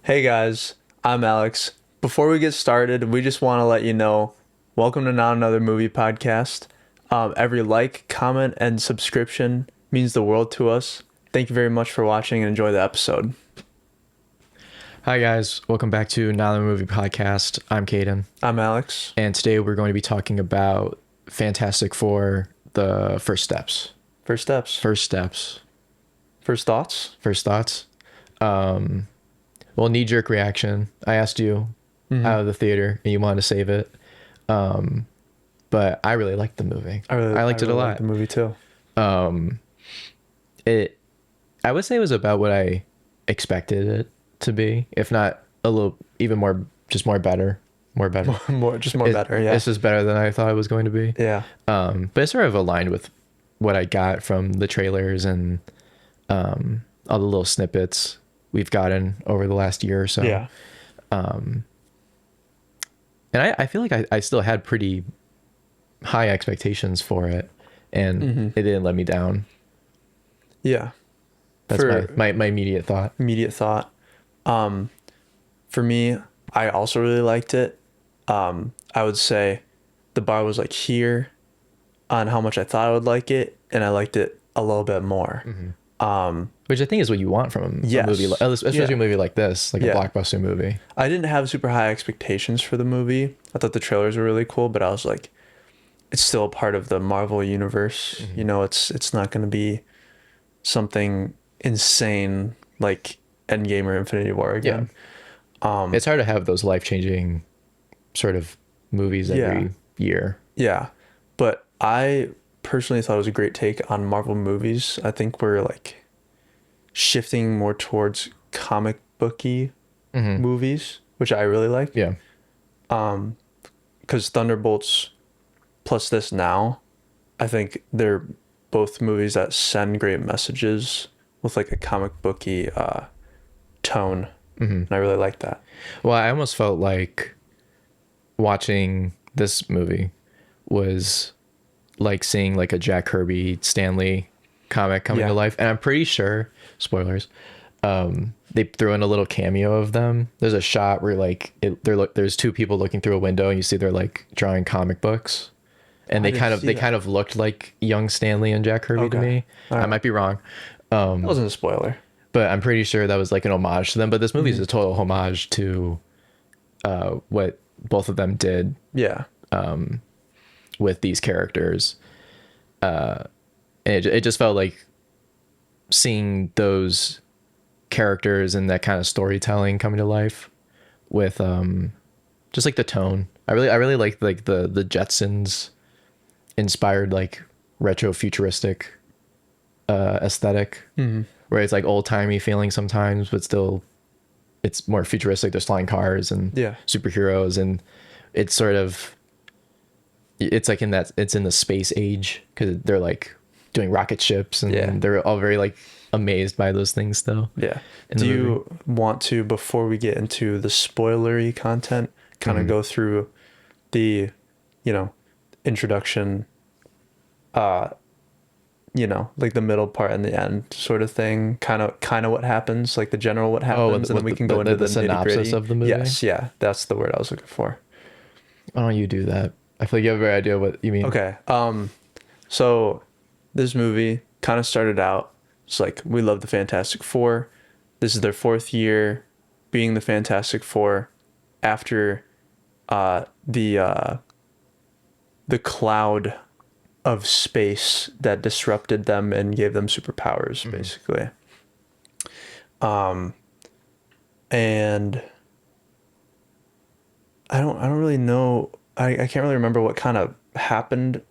Hey guys, I'm Alex. Before we get started, we just want to let you know, welcome to Not Another Movie Podcast. Every like, comment, and subscription means the world to us. Thank you very much for watching and enjoy the episode. Hi guys, welcome back to another movie podcast. I'm Kaden, I'm Alex. and today we're going to be talking about Fantastic Four: The First Steps. First steps. First steps. First thoughts. First thoughts. Well, knee-jerk reaction. I asked you out of the theater, and you wanted to save it. But I really liked the movie. I liked it a lot. Liked the movie too. I would say it was about what I expected it to be, if not a little even more, just more better. More better. more better. Yeah. It's just better than I thought it was going to be. Yeah. But it sort of aligned with what I got from the trailers and all the little snippets we've gotten over the last year or so. Yeah. And I feel like I still had pretty high expectations for it, and it didn't let me down. Yeah. That's my immediate thought. For me, I also really liked it. I would say the bar was like here on how much I thought I would like it, and I liked it a little bit more. Which I think is what you want from a movie, especially a movie like this, like a blockbuster movie. I didn't have super high expectations for the movie. I thought the trailers were really cool, but I was like, it's still a part of the Marvel universe. You know, it's not going to be something insane like Endgame or Infinity War again. It's hard to have those life-changing sort of movies every year. Yeah. But I personally thought it was a great take on Marvel movies. I think we're like shifting more towards comic booky movies, which I really like. Yeah. Because Thunderbolts plus this now, I think they're both movies that send great messages with like a comic booky tone. And I really like that. Well, I almost felt like watching this movie was like seeing like a Jack Kirby Stanley comic coming to life. And I'm pretty sure, spoilers, they threw in a little cameo of them. There's a shot where like there's two people looking through a window, and you see they're like drawing comic books, and they kind of looked like young Stanley and Jack Kirby to me. I might be wrong. That wasn't a spoiler. But I'm pretty sure that was like an homage to them. But this movie is a total homage to what both of them did. Yeah. With these characters. And it just felt like seeing those characters and that kind of storytelling coming to life with just like the tone. I really liked like the Jetsons inspired like retro futuristic aesthetic. Where it's like old-timey feeling sometimes, but still it's more futuristic. There's flying cars and superheroes, and it's sort of, it's like it's in the space age, because they're like doing rocket ships, and they're all very like amazed by those things still. Yeah. Do you want to, before we get into the spoilery content, kind of go through the, introduction, like the middle part and the end sort of thing, kind of what happens, like the general what happens, and then we can go into the synopsis of the movie. Yes, yeah, that's the word I was looking for. Why don't you do that? I feel like you have a very idea what you mean. Okay. So this movie kind of started out, it's like, we love the Fantastic Four. This is their fourth year being the Fantastic Four after the cloud of space that disrupted them and gave them superpowers, basically. And I don't really know. I can't really remember what kind of happened,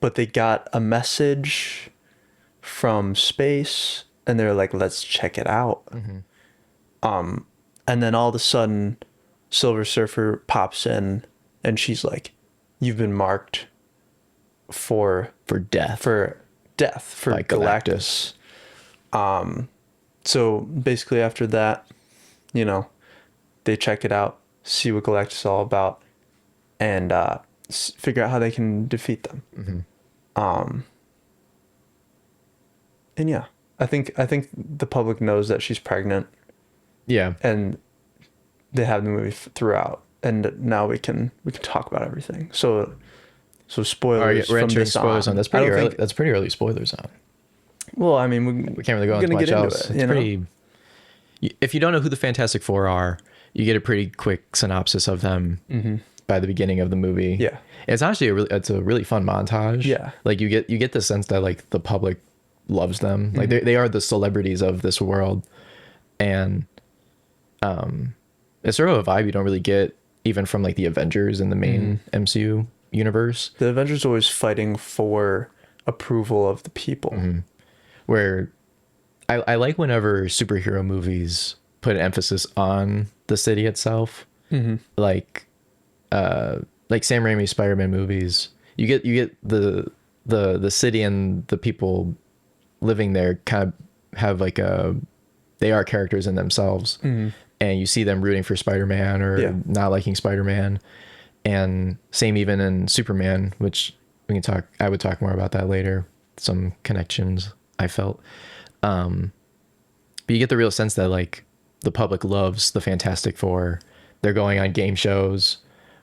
but they got a message from space, and they're like, let's check it out. And then all of a sudden, Silver Surfer pops in, and she's like, you've been marked for death for like Galactus. So basically after that, they check it out, see what Galactus is all about, and figure out how they can defeat them. And yeah, I think the public knows that she's pregnant, Yeah. and they have the movie throughout, and now we can talk about everything. So All right, spoilers we're from entering this spoiler zone. on. That's I pretty don't early. think. That's pretty early spoiler zone. Well, I mean, We can't really go we're into gonna much get into else. it. It's You know. pretty. If you don't know who the Fantastic Four are, you get a pretty quick synopsis of them by the beginning of the movie. Yeah. It's actually it's a really fun montage. Yeah. Like you get the sense that like the public loves them. Like they are the celebrities of this world, and it's sort of a vibe you don't really get even from like the Avengers in the main MCU universe, The Avengers always fighting for approval of the people. where I like whenever superhero movies put an emphasis on the city itself. Like Sam Raimi's Spider-Man movies. You get the city and the people living there kind of have like they are characters in themselves. And you see them rooting for Spider-Man or Yeah. not liking Spider-Man. And same even in Superman, which I would talk more about that later. Some connections I felt. But you get the real sense that like the public loves the Fantastic Four. They're going on game shows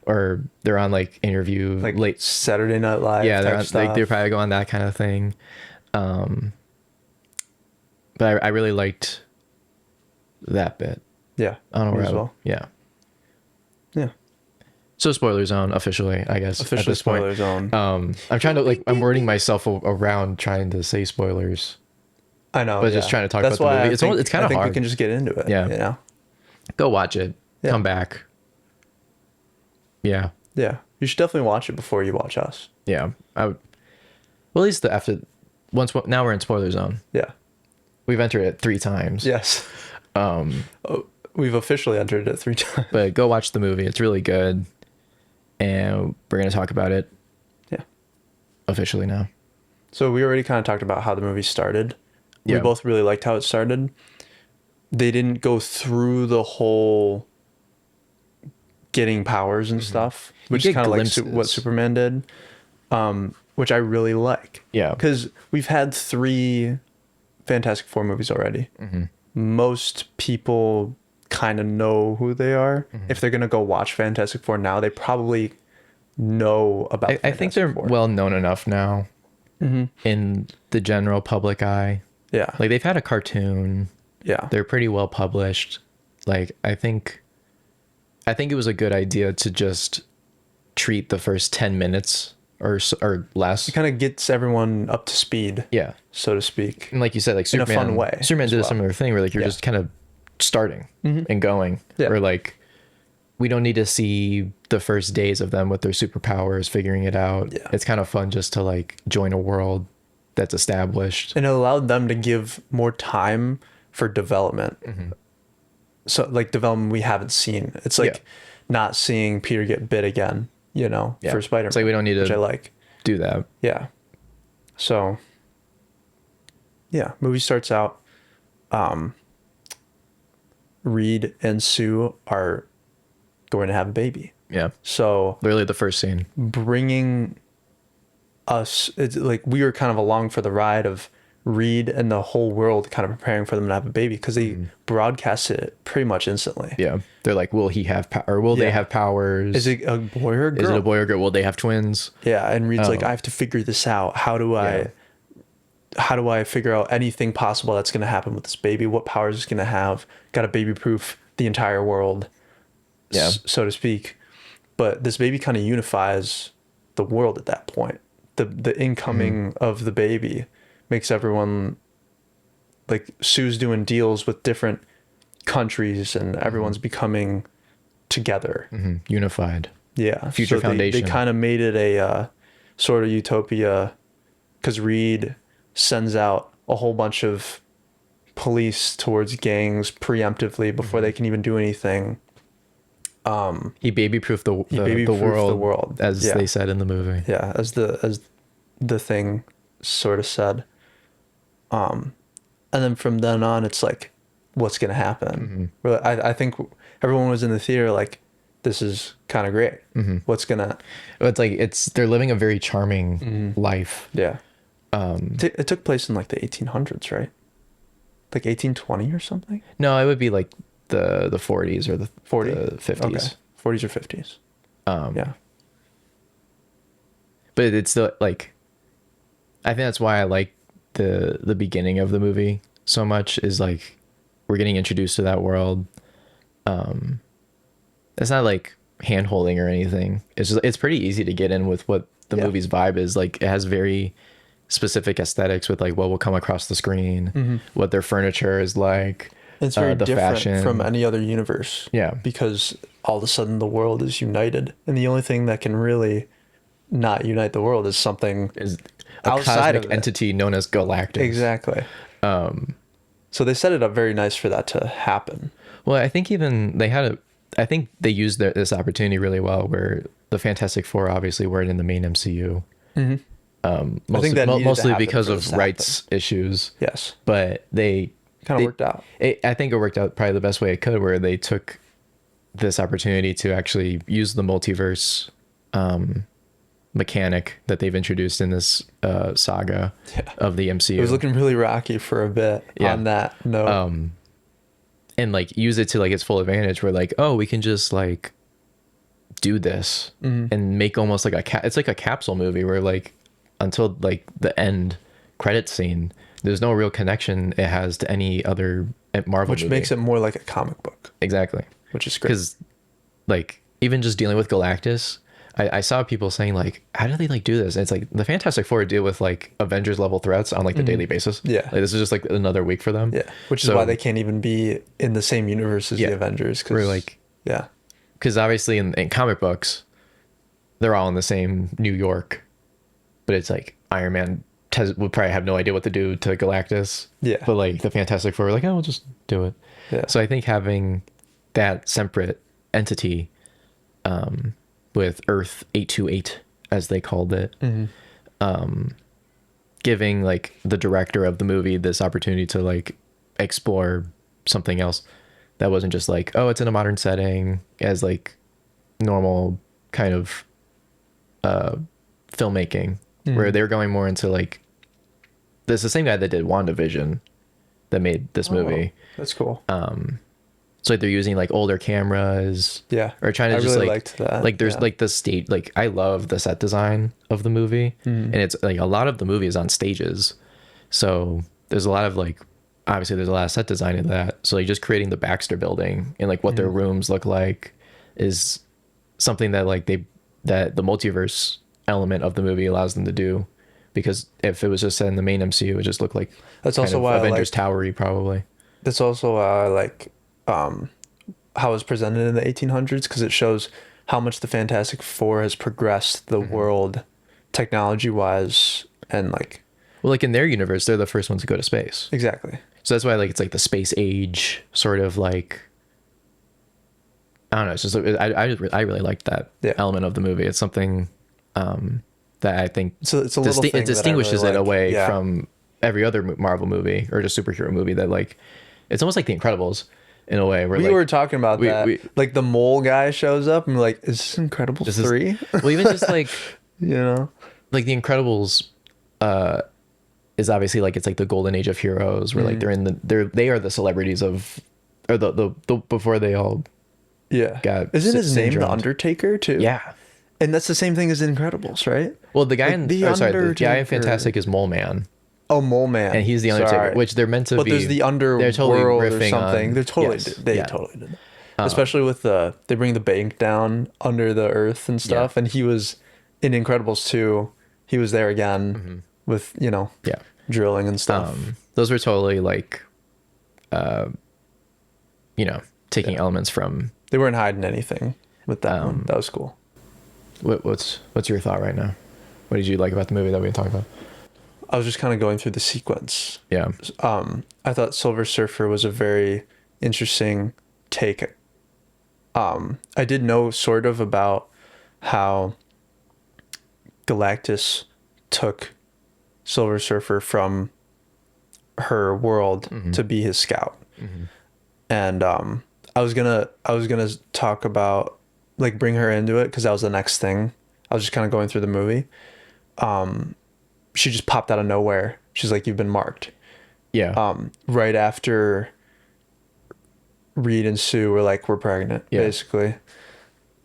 or they're on like interview Like late. Saturday Night Live. Yeah, type stuff. they're probably going that kind of thing. But I really liked that bit. Yeah. I don't know me where as well. Yeah. Yeah. So spoiler zone officially, I guess. Officially at this point. spoiler zone. I'm trying to like I'm wording myself around trying to say spoilers. I know. but just trying to talk That's about the why movie. I think, It's kind I of think hard. we can just get into it. Yeah. You know. Go watch it. Yeah. Come back. Yeah. Yeah. You should definitely watch it before you watch us. Yeah. I would. Well, at least now we're in spoiler zone. Yeah. We've entered it 3 times. Yes. We've officially entered it 3 times. But go watch the movie. It's really good. And we're going to talk about it Yeah. officially now. So we already kind of talked about how the movie started. Yeah. We both really liked how it started. They didn't go through the whole getting powers and stuff, which get is kind of like glimpses. what Superman did, which I really like. Yeah. Because we've had 3 Fantastic Four movies already. Most people kind of know who they are. If they're going to go watch Fantastic Four now, they probably know about I think they're Fantastic Four. well known enough now in the general public eye. Yeah. Like they've had a cartoon. Yeah. They're pretty well published. Like I think it was a good idea to just treat the first 10 minutes or less. It kind of gets everyone up to speed, Yeah. so to speak. And like you said, like In a Superman, fun way Superman as did a well. similar thing where like you're Yeah. just kind of starting and going. Yeah. Or like we don't need to see the first days of them with their superpowers figuring it out. Yeah. It's kind of fun just to like join a world that's established. And it allowed them to give more time for development. So like development we haven't seen. It's like Yeah. not seeing Peter get bit again, you know, Yeah. for Spider-Man. It's like we don't need which I to like. do that. Yeah. So yeah, movie starts out. Reed and Sue are going to have a baby. Yeah. So Literally the first scene. bringing us, it's like we were kind of along for the ride of Reed and the whole world kind of preparing for them to have a baby because they broadcast it pretty much instantly. Yeah. They're like, will he have power? Or will they Yeah. have powers? Is it a boy or a girl? Is it a boy or girl? Will they have twins? Yeah, and Reed's like, Oh. I have to figure this out. How do Yeah. I figure out anything possible that's going to happen with this baby? What powers it's going to have? Got to baby proof the entire world, Yeah. so to speak. But this baby kind of unifies the world at that point. The incoming of the baby makes everyone, like Sue's doing deals with different countries and everyone's becoming together. Unified. Yeah. Future They Foundation. kind of made it a sort of utopia because Reed sends out a whole bunch of police towards gangs preemptively before they can even do anything. He baby-proofed the baby-proofed the world. as Yeah. they said in the movie. Yeah, as the thing sort of said. And then from then on, it's like, what's gonna happen? I think everyone was in the theater like, this is kind of great. What's gonna? It's like they're living a very charming life. Yeah. It took place in like the 1800s, right? Like 1820 or something. No, it would be like the 40s or the 40? the 50s. Okay. 40s or 50s. Yeah. But it's still like, I think that's why I like the beginning of the movie so much, is like we're getting introduced to that world. It's not like hand holding or anything. It's pretty easy to get in with what the movie's vibe is. Like it has very specific aesthetics with like what will come across the screen, what their furniture is like. It's very the different fashion from any other universe. Yeah. Because all of a sudden the world is united. And the only thing that can really not unite the world is something is a outside cosmic of it. entity known as Galactus. Exactly. So they set it up very nice for that to happen. Well, I think even I think they used this opportunity really well, where the Fantastic Four obviously weren't in the main MCU. I think that needed to Mostly happen because for of this to rights issues. Yes. But they Kind of worked out. I think it worked out probably the best way it could, where they took this opportunity to actually use the multiverse mechanic that they've introduced in this saga of the MCU. It was looking really rocky for a bit on that note. And like use it to like its full advantage, where like, oh, we can just like do this and make almost like it's like a capsule movie, where like until like the end credit scene, there's no real connection it has to any other Marvel Which movie. makes it more like a comic book. Exactly. Which is great. Because like even just dealing with Galactus, I saw people saying like, how do they like do this? And it's like the Fantastic Four deal with like Avengers level threats on like the daily basis. Yeah. Like this is just like another week for them. Yeah. Which is why they can't even be in the same universe as the Avengers. We're like, yeah. Because obviously in comic books, they're all in the same New York, but it's like Iron Man would probably have no idea what to do to Galactus. Yeah. But like the Fantastic Four were like, oh, we'll just do it. Yeah. So I think having that separate entity with Earth 828, as they called it, giving like the director of the movie this opportunity to like explore something else that wasn't just like, oh, it's in a modern setting, as like normal kind of filmmaking, where they're going more into like, this is the same guy that did WandaVision that made this movie. That's cool. So like they're using like older cameras. Yeah. Or trying to I just really like, liked that. like there's like the state, like I love the set design of the movie. And it's like a lot of the movie is on stages. So there's a lot of like, obviously there's a lot of set design in that. So like just creating the Baxter building and like what their rooms look like is something that like that the multiverse element of the movie allows them to do. Because if it was just set in the main MCU, it would just look like That's also why Avengers Towery probably. That's also why I like how it's presented in the 1800s, because it shows how much the Fantastic Four has progressed the world technology wise, and like, well, like in their universe, they're the first ones to go to space. Exactly. So that's why like it's like the space age sort of like, I don't know. It's just I really liked that element of the movie. It's something that I think it's a little thing it distinguishes that I really it like. away from every other Marvel movie or just superhero movie, that like it's almost like The Incredibles in a way, where we like, were talking about that. Like the mole guy shows up and we're like, is this Incredibles 3? Well, even just like you know, like The Incredibles is obviously like, it's like the golden age of heroes, where like they are the celebrities of, or the before they all got isn't his name the syndromed. Undertaker too? Yeah. And that's the same thing as Incredibles, right? Well, the guy Like in the the guy in Undertaker. Fantastic is Mole Man. Oh, Mole Man. And he's the Undertaker, Sorry. which they're meant to but be. there's the underworld they're totally or riffing something. on, They're totally yes, they yeah. totally did. Especially with they bring the bank down under the earth and stuff. And he was in Incredibles 2. He was there again with, drilling and stuff. Those were totally like, taking elements from. They weren't hiding anything with that one. That was cool. What's your thought right now? What did you like about the movie that we talked about? I was just kind of going through the sequence. Yeah. I thought Silver Surfer was a very interesting take. I did know sort of about how Galactus took Silver Surfer from her world to be his scout. And I was gonna talk about, like, bring her into it, because that was the next thing. I was just kind of going through the movie. She just popped out of nowhere. She's like, "You've been marked." Yeah. Right after Reed and Sue were like, we're pregnant, Yeah. basically.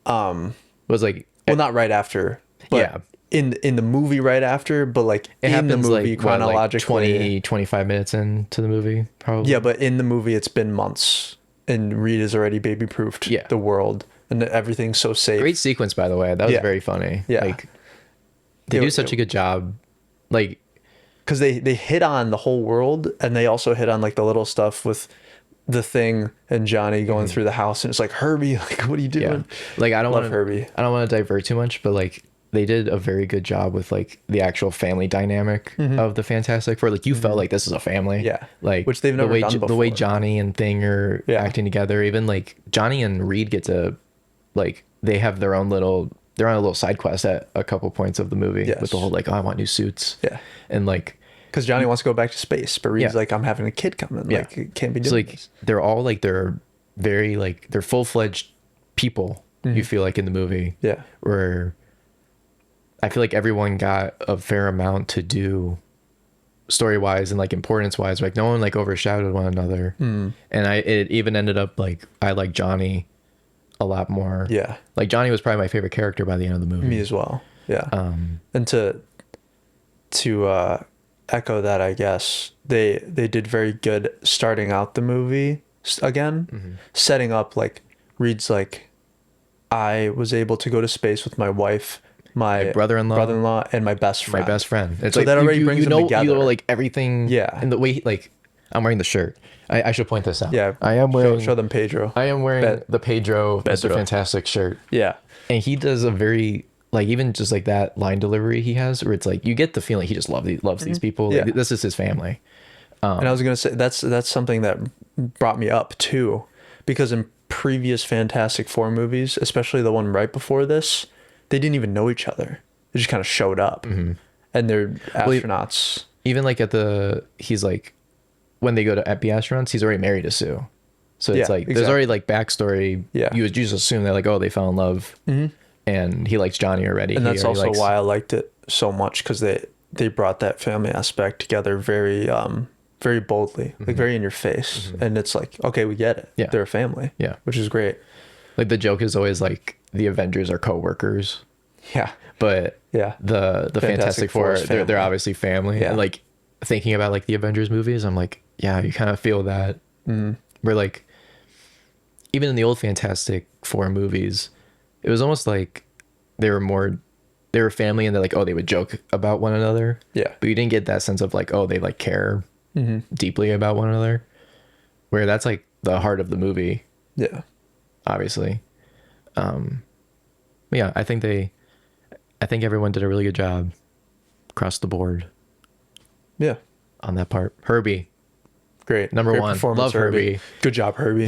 It was like, Well, not right after, but Yeah. in the movie right after, but like it in the happens movie like, what, like chronologically. 20, 25 minutes into the movie, probably. Yeah, but in the movie it's been months, and Reed has already baby proofed Yeah. the world, and everything's so safe. Great sequence, by the way. That was Yeah. very funny. Yeah. Like, they do such a good job. Like, Because they hit on the whole world, and they also hit on like the little stuff with the Thing and Johnny going through the house, and it's like, Herbie, like, what are you doing? yeah. Like, I don't Love want Herbie. I don't want to divert too much, but like, they did a very good job with like the actual family dynamic of the Fantastic Four. Like, you felt like this is a family. Yeah. Like, Which they've never the way done the way before. Johnny and Thing are Yeah. acting together. Even like Johnny and Reed get to, like, they have their own little, they're on a little side quest at a couple points of the movie Yes. with the whole like, oh, I want new suits. Yeah. And like, Because Johnny wants to go back to space, but Reed's Yeah. like, I'm having a kid coming. Yeah. Like, it can't be so doing like this. they're all like, they're very like, they're full-fledged people, you feel like, in the movie. Yeah. Where I feel like everyone got a fair amount to do story-wise and like importance-wise. Like, no one like overshadowed one another. And it even ended up like, I like Johnny a lot more. Yeah. Like, Johnny was probably my favorite character by the end of the movie. Me as well. Yeah. And to echo that, I guess they did very good starting out the movie again, setting up like Reed's like, I was able to go to space with my wife, my brother-in-law, and my best friend. My best friend. It's So like, that already brings them you together. know, like everything. Yeah. And the way, like, I'm wearing the shirt. I should point this out. Yeah. I am wearing. Show them Pedro. I am wearing Be- the Pedro Mr. Pedro. Fantastic shirt. Yeah. And he does a very, like, even just like that line delivery he has, where it's like, you get the feeling he just loves these people. Like, Yeah. this is his family. And I was gonna say that's something that brought me up too, because in previous Fantastic Four movies, especially the one right before this, they didn't even know each other. They just kind of showed up, and they're astronauts. Even like he's like, when they go to be astronauts, he's already married to Sue. So it's Yeah, like, there's exactly. already like backstory. Yeah. You would just assume that like, oh, they fell in love, and he likes Johnny already. And that's He already also likes- why I liked it so much, because they brought that family aspect together very boldly, like very in your face, and it's like, okay, we get it. Yeah. They're a family. Yeah. Which is great. Like, the joke is always like, the Avengers are co-workers, Yeah. but Yeah. the Fantastic Four, is they're family. obviously family. Yeah. And like, thinking about like the Avengers movies, I'm like, yeah, you kind of feel that. Where like, even in the old Fantastic Four movies, it was almost like they were family, and they're like, oh, they would joke about one another. Yeah. But you didn't get that sense of like, oh, they like care deeply about one another. Where that's like the heart of the movie, Yeah. obviously. But yeah, I think everyone did a really good job across the board Yeah. on that part. Herbie, Great. Number Great one. performance, Love Herbie. Good job, Herbie.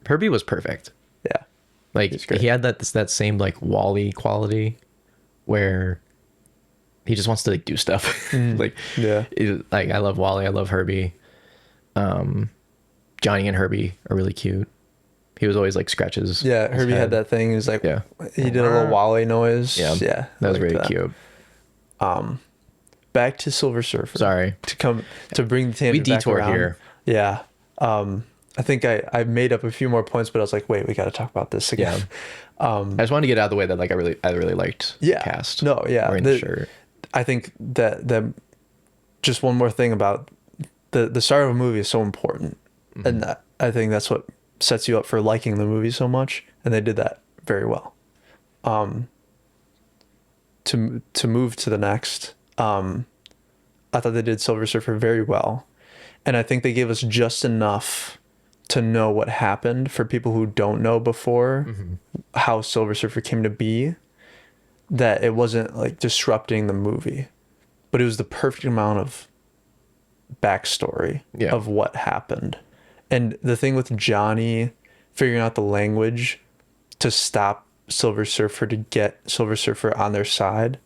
Herbie was perfect. Yeah. Like, He's great. he had that same like Wally quality, where he just wants to like do stuff. Like, Yeah. like, I love Wally. I love Herbie. Johnny and Herbie are really cute. He was always like scratches. Yeah. his Herbie head. had that thing. He was like, Yeah. he did a little Wally noise. Yeah. Yeah. That was I liked very cute. Back to Silver Surfer. Sorry. To bring the tangent We back detour around. here. Yeah. I think I made up a few more points, but I was like, wait, we got to talk about this again. I just wanted to get out of the way that like I really liked Yeah. the cast. No, yeah. Wearing the shirt. I think that just one more thing about the start of a movie is so important. And I think that's what sets you up for liking the movie so much. And they did that very well. To move to the next, I thought they did Silver Surfer very well. And I think they gave us just enough to know what happened for people who don't know before how Silver Surfer came to be, that it wasn't like disrupting the movie, but it was the perfect amount of backstory Yeah. of what happened. And the thing with Johnny figuring out the language to stop Silver Surfer, to get Silver Surfer on their side,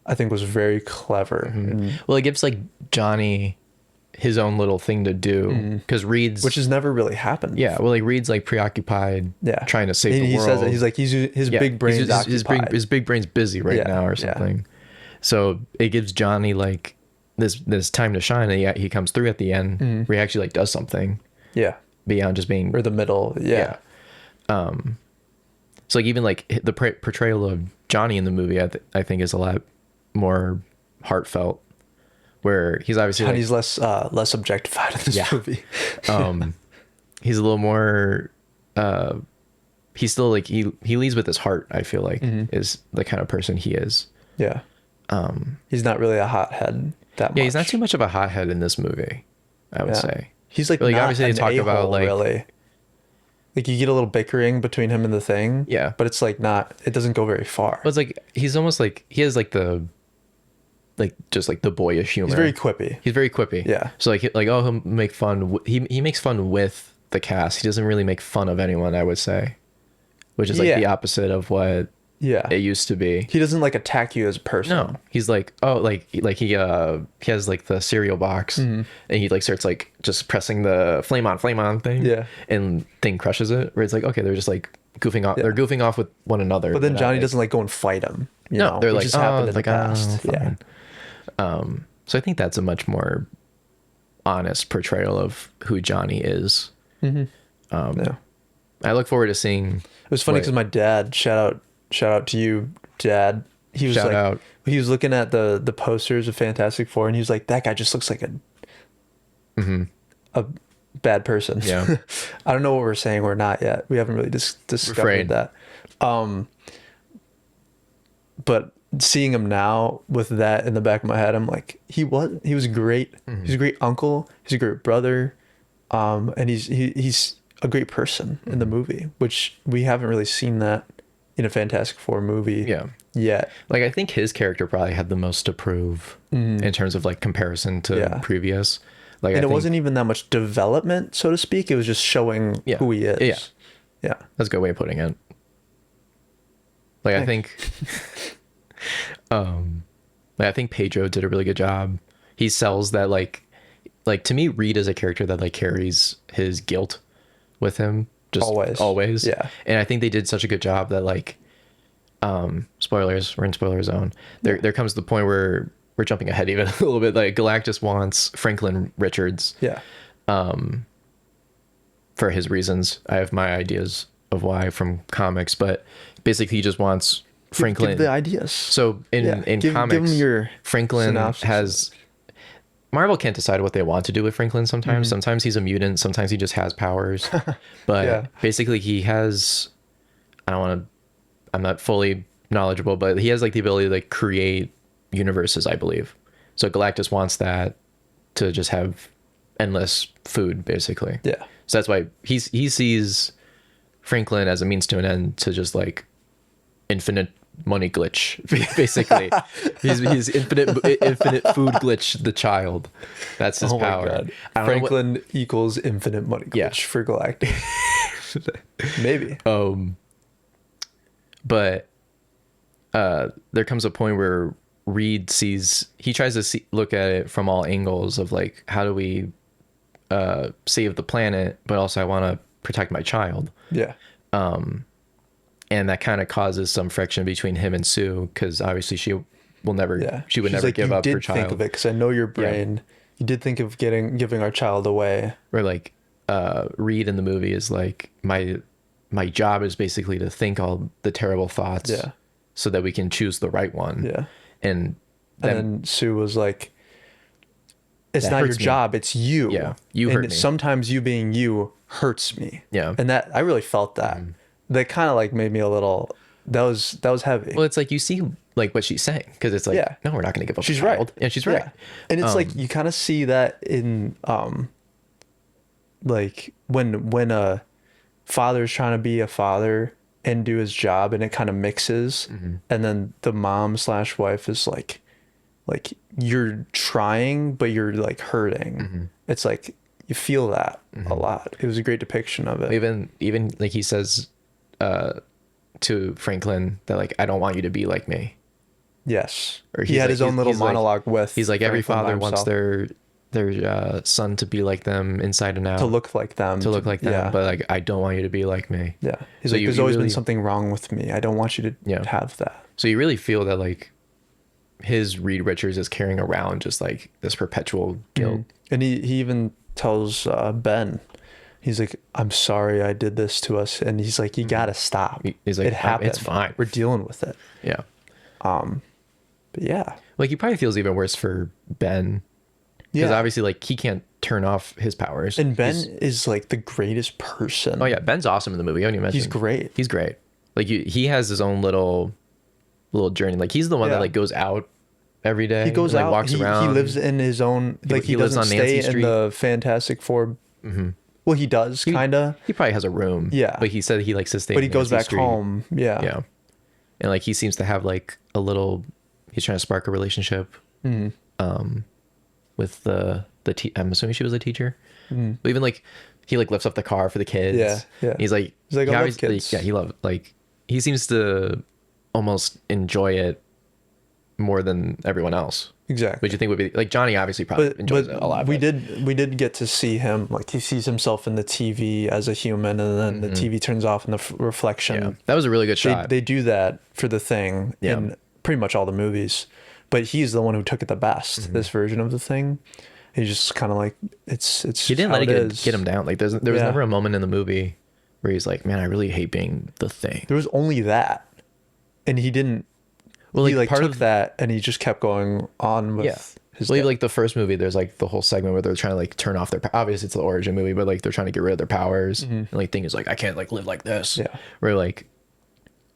I think was very clever. And, Well, it gives like Johnny his own little thing to do, because Reed's, which has never really happened. yeah, well, like Reed's like preoccupied, Yeah. trying to save He, the he world. says it. He's like, his Yeah, big brain's occupied. his big brain's busy right Yeah, now or yeah. something. So it gives Johnny like this time to shine, and he comes through at the end where he actually like does something. Yeah. beyond just being Or the middle. Yeah. So like even like the portrayal of Johnny in the movie, I think is a lot more heartfelt, where he's obviously like, Johnny's less objectified in this Yeah. movie. he's a little more he's still like he leads with his heart, I feel like, is the kind of person he is. Yeah. He's not really a hothead that much. Yeah, he's not too much of a hothead in this movie, I would Yeah. say. He's like, But, like, not obviously they an talk about, a-hole, like- really. Like you get a little bickering between him and the Thing. Yeah. But it's like it doesn't go very far. But it's like he's almost like he has like the just like the boyish humor. He's very quippy. He's very quippy. Yeah. So like oh, he'll make fun. He makes fun with the cast. He doesn't really make fun of anyone, I would say, which is like Yeah. the opposite of what Yeah. it used to be. He doesn't like attack you as a person. No, he's like, oh, like he has like the cereal box, and he like starts like just pressing the flame on thing. Yeah. And Thing crushes it. Where it's like, okay, they're just like goofing off. Yeah. They're goofing off with one another. But then not, Johnny like- doesn't like go and fight him. You No, know, they're which like, has happened oh, in like, the past. oh, Yeah. fine. So I think that's a much more honest portrayal of who Johnny is. Yeah. I look forward to seeing. It was funny because my dad, shout out to you, Dad. He was Shout like, out. he was looking at the posters of Fantastic Four, and he was like, that guy just looks like a bad person. Yeah. I don't know what we're saying. We're not yet. We haven't really discovered Refrain. that. But seeing him now with that in the back of my head, I'm like, he was great. He's a great uncle. He's a great brother. And he's a great person in the movie, which we haven't really seen that in a Fantastic Four movie Yeah. yet. Like I think his character probably had the most to prove in terms of like comparison to Yeah. previous. Like And I it think wasn't even that much development, so to speak. It was just showing Yeah. who he is. Yeah. Yeah. that's a good way of putting it. Like I think like I think Pedro did a really good job. He sells that like to me, Reed is a character that like carries his guilt with him just always. Yeah. And I think they did such a good job that like spoilers, we're in spoiler zone. There comes the point where we're jumping ahead even a little bit. Like Galactus wants Franklin Richards Yeah. for his reasons. I have my ideas of why from comics, but basically he just wants Franklin. Give the ideas. So in Give comics, him your Franklin synopsis. has. Marvel can't decide what they want to do with Franklin sometimes. Sometimes he's a mutant. Sometimes he just has powers. But Yeah. basically he has, I'm not fully knowledgeable, but he has like the ability to like create universes, I believe. So Galactus wants that to just have endless food, basically. Yeah. So that's why he sees Franklin as a means to an end to just like infinite money glitch, basically. he's infinite food glitch the child. That's his power. My God. I don't know Franklin equals infinite money glitch Yeah. for Galactic. Maybe. But there comes a point where Reed tries to look at it from all angles of like, how do we save the planet, but also I want to protect my child. Yeah. And that kind of causes some friction between him and Sue, because obviously she would never She's never like, give you up did her think child. of it because I know your brain. You did think of giving our child away. Or like Reed in the movie is like, my job is basically to think all the terrible thoughts, Yeah. so that we can choose the right one. Yeah. And And then Sue was like, it's That not your hurts me. job, it's you. Yeah, you and hurt me. sometimes you being you hurts me. Yeah. And that I really felt that. That kind of like made me a little that was heavy. well, it's like you see like what she's saying, because it's like, Yeah. no, we're not going to give up. She's a child. right. Yeah, she's right. And it's like you kind of see that in like when a father's trying to be a father and do his job, and it kind of mixes, and then the mom / wife is like you're trying but you're like hurting. It's like you feel that a lot. It was a great depiction of it. Even like he says to Franklin that like, I don't want you to be like me. Yes. Or He he's had like- his own little he's like- monologue with He's like, every Franklin by father wants himself. their son to be like them inside and out, to look like them. to look like them, Yeah. but like, I don't want you to be like me. Yeah. He's So like, you- there's you always really- been something wrong with me. I don't want you to Yeah. have that. So you really feel that like his Reed Richards is carrying around just like this perpetual guilt. And he even tells Ben, He's like, I'm sorry I did this to us. And he's like, you gotta stop. He's like, it happened. it's fine. We're dealing with it. Yeah. But yeah. Like he probably feels even worse for Ben because Yeah. obviously like he can't turn off his powers. And Ben is like the greatest person. Oh yeah, Ben's awesome in the movie. I haven't even mentioned. He's great. He's great. Like he has his own little journey. Like he's the one Yeah. that like goes out every day. He goes and, like, out. walks around. He lives in his own. Like he lives doesn't on Nancy stay in Street. the Fantastic Four. Well, he does kind of. He probably has a room. Yeah. But he said he likes to stay. But in he goes Nancy back Street. home. Yeah. Yeah. And like he seems to have like a little. He's trying to spark a relationship. With I'm assuming she was a teacher. But even like he like lifts up the car for the kids. Yeah, yeah. He's like I love obviously- kids. Yeah, he loves like he seems to almost enjoy it more than everyone else. Exactly. Which you think would be like Johnny obviously probably enjoys it a lot. We but- did get to see him, like he sees himself in the TV as a human, and then the TV turns off and the reflection. Yeah, that was a really good shot. They do that for the Thing Yeah. in pretty much all the movies, but he's the one who took it the best. Mm-hmm. This version of the Thing, he's just kind of like it's. He didn't how let it is. get him down. Like there was Yeah. never a moment in the movie where he's like, "Man, I really hate being the Thing." There was only that, and he didn't. Well, He like, like part took of- that, and he just kept going on with Yeah. his. Well, even, dad. like the first movie, there's like the whole segment where they're trying to like turn off their. Obviously, it's the origin movie, but like they're trying to get rid of their powers. And like Thing is like, I can't like live like this. Yeah. Where like,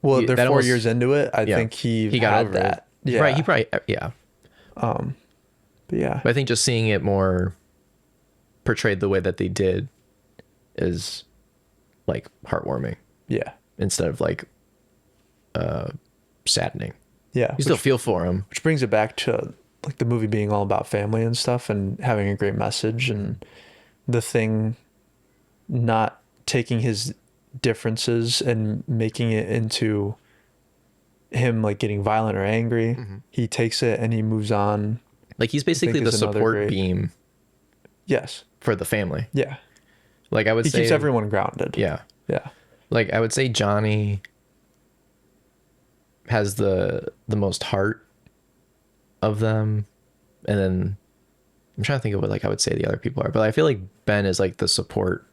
Well, they're that 4 almost- years into it. I yeah, think he got had over that. it. Yeah. Right. He probably yeah. But yeah. But I think just seeing it more portrayed the way that they did is like heartwarming Yeah. instead of like saddening. Yeah. You still feel for him. Which brings it back to like the movie being all about family and stuff and having a great message, and the Thing not taking his differences and making it into him like getting violent or angry. He takes it and he moves on. Like he's basically the is another support great- beam Yes. for the family. Yeah. Like I would He say keeps everyone grounded. Yeah. Yeah. Like I would say Johnny has the most heart of them, and then I'm trying to think of what like I would say the other people are, but I feel like Ben is like the support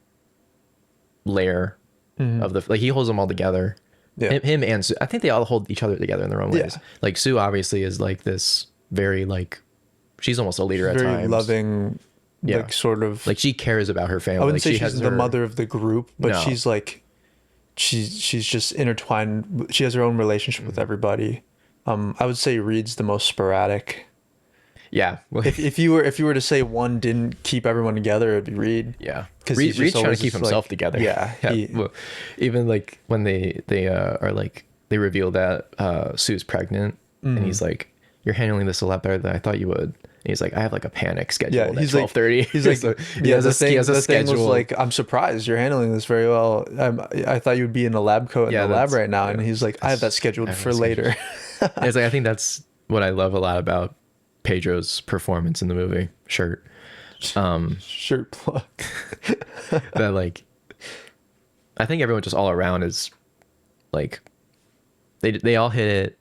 layer of the like he holds them all together. Yeah. Him and Sue, I think they all hold each other together in their own Yeah. ways. Like Sue obviously is like this very like she's almost a leader at Very times. loving, Yeah. like sort of Like she cares about her family. I wouldn't like, say she she's has the her- mother of the group, but No. she's like she's just intertwined. She has her own relationship with everybody. I would say Reed's the most sporadic. Yeah. If you were to say one didn't keep everyone together, it'd be Reed. Yeah, 'Cause Reed, he's just Reed's trying to always keep just, himself like- together. yeah, he- Well, even like when they are like they reveal that Sue's pregnant, and he's like, "You're handling this a lot better than I thought you would." And he's like, "I have like a panic schedule Yeah, at he's 12:30." like, he's like, So he yeah. has The thing, he has a the thing was schedule. like, I'm surprised you're handling this very well. I thought you'd be in a lab coat in Yeah, the lab that's- right now, and yeah. he's like, I have that scheduled have for that later. And it's like I think that's what I love a lot about Pedro's performance in the movie. Shirt. Shirt plug. That like I think everyone just all around is like they all hit it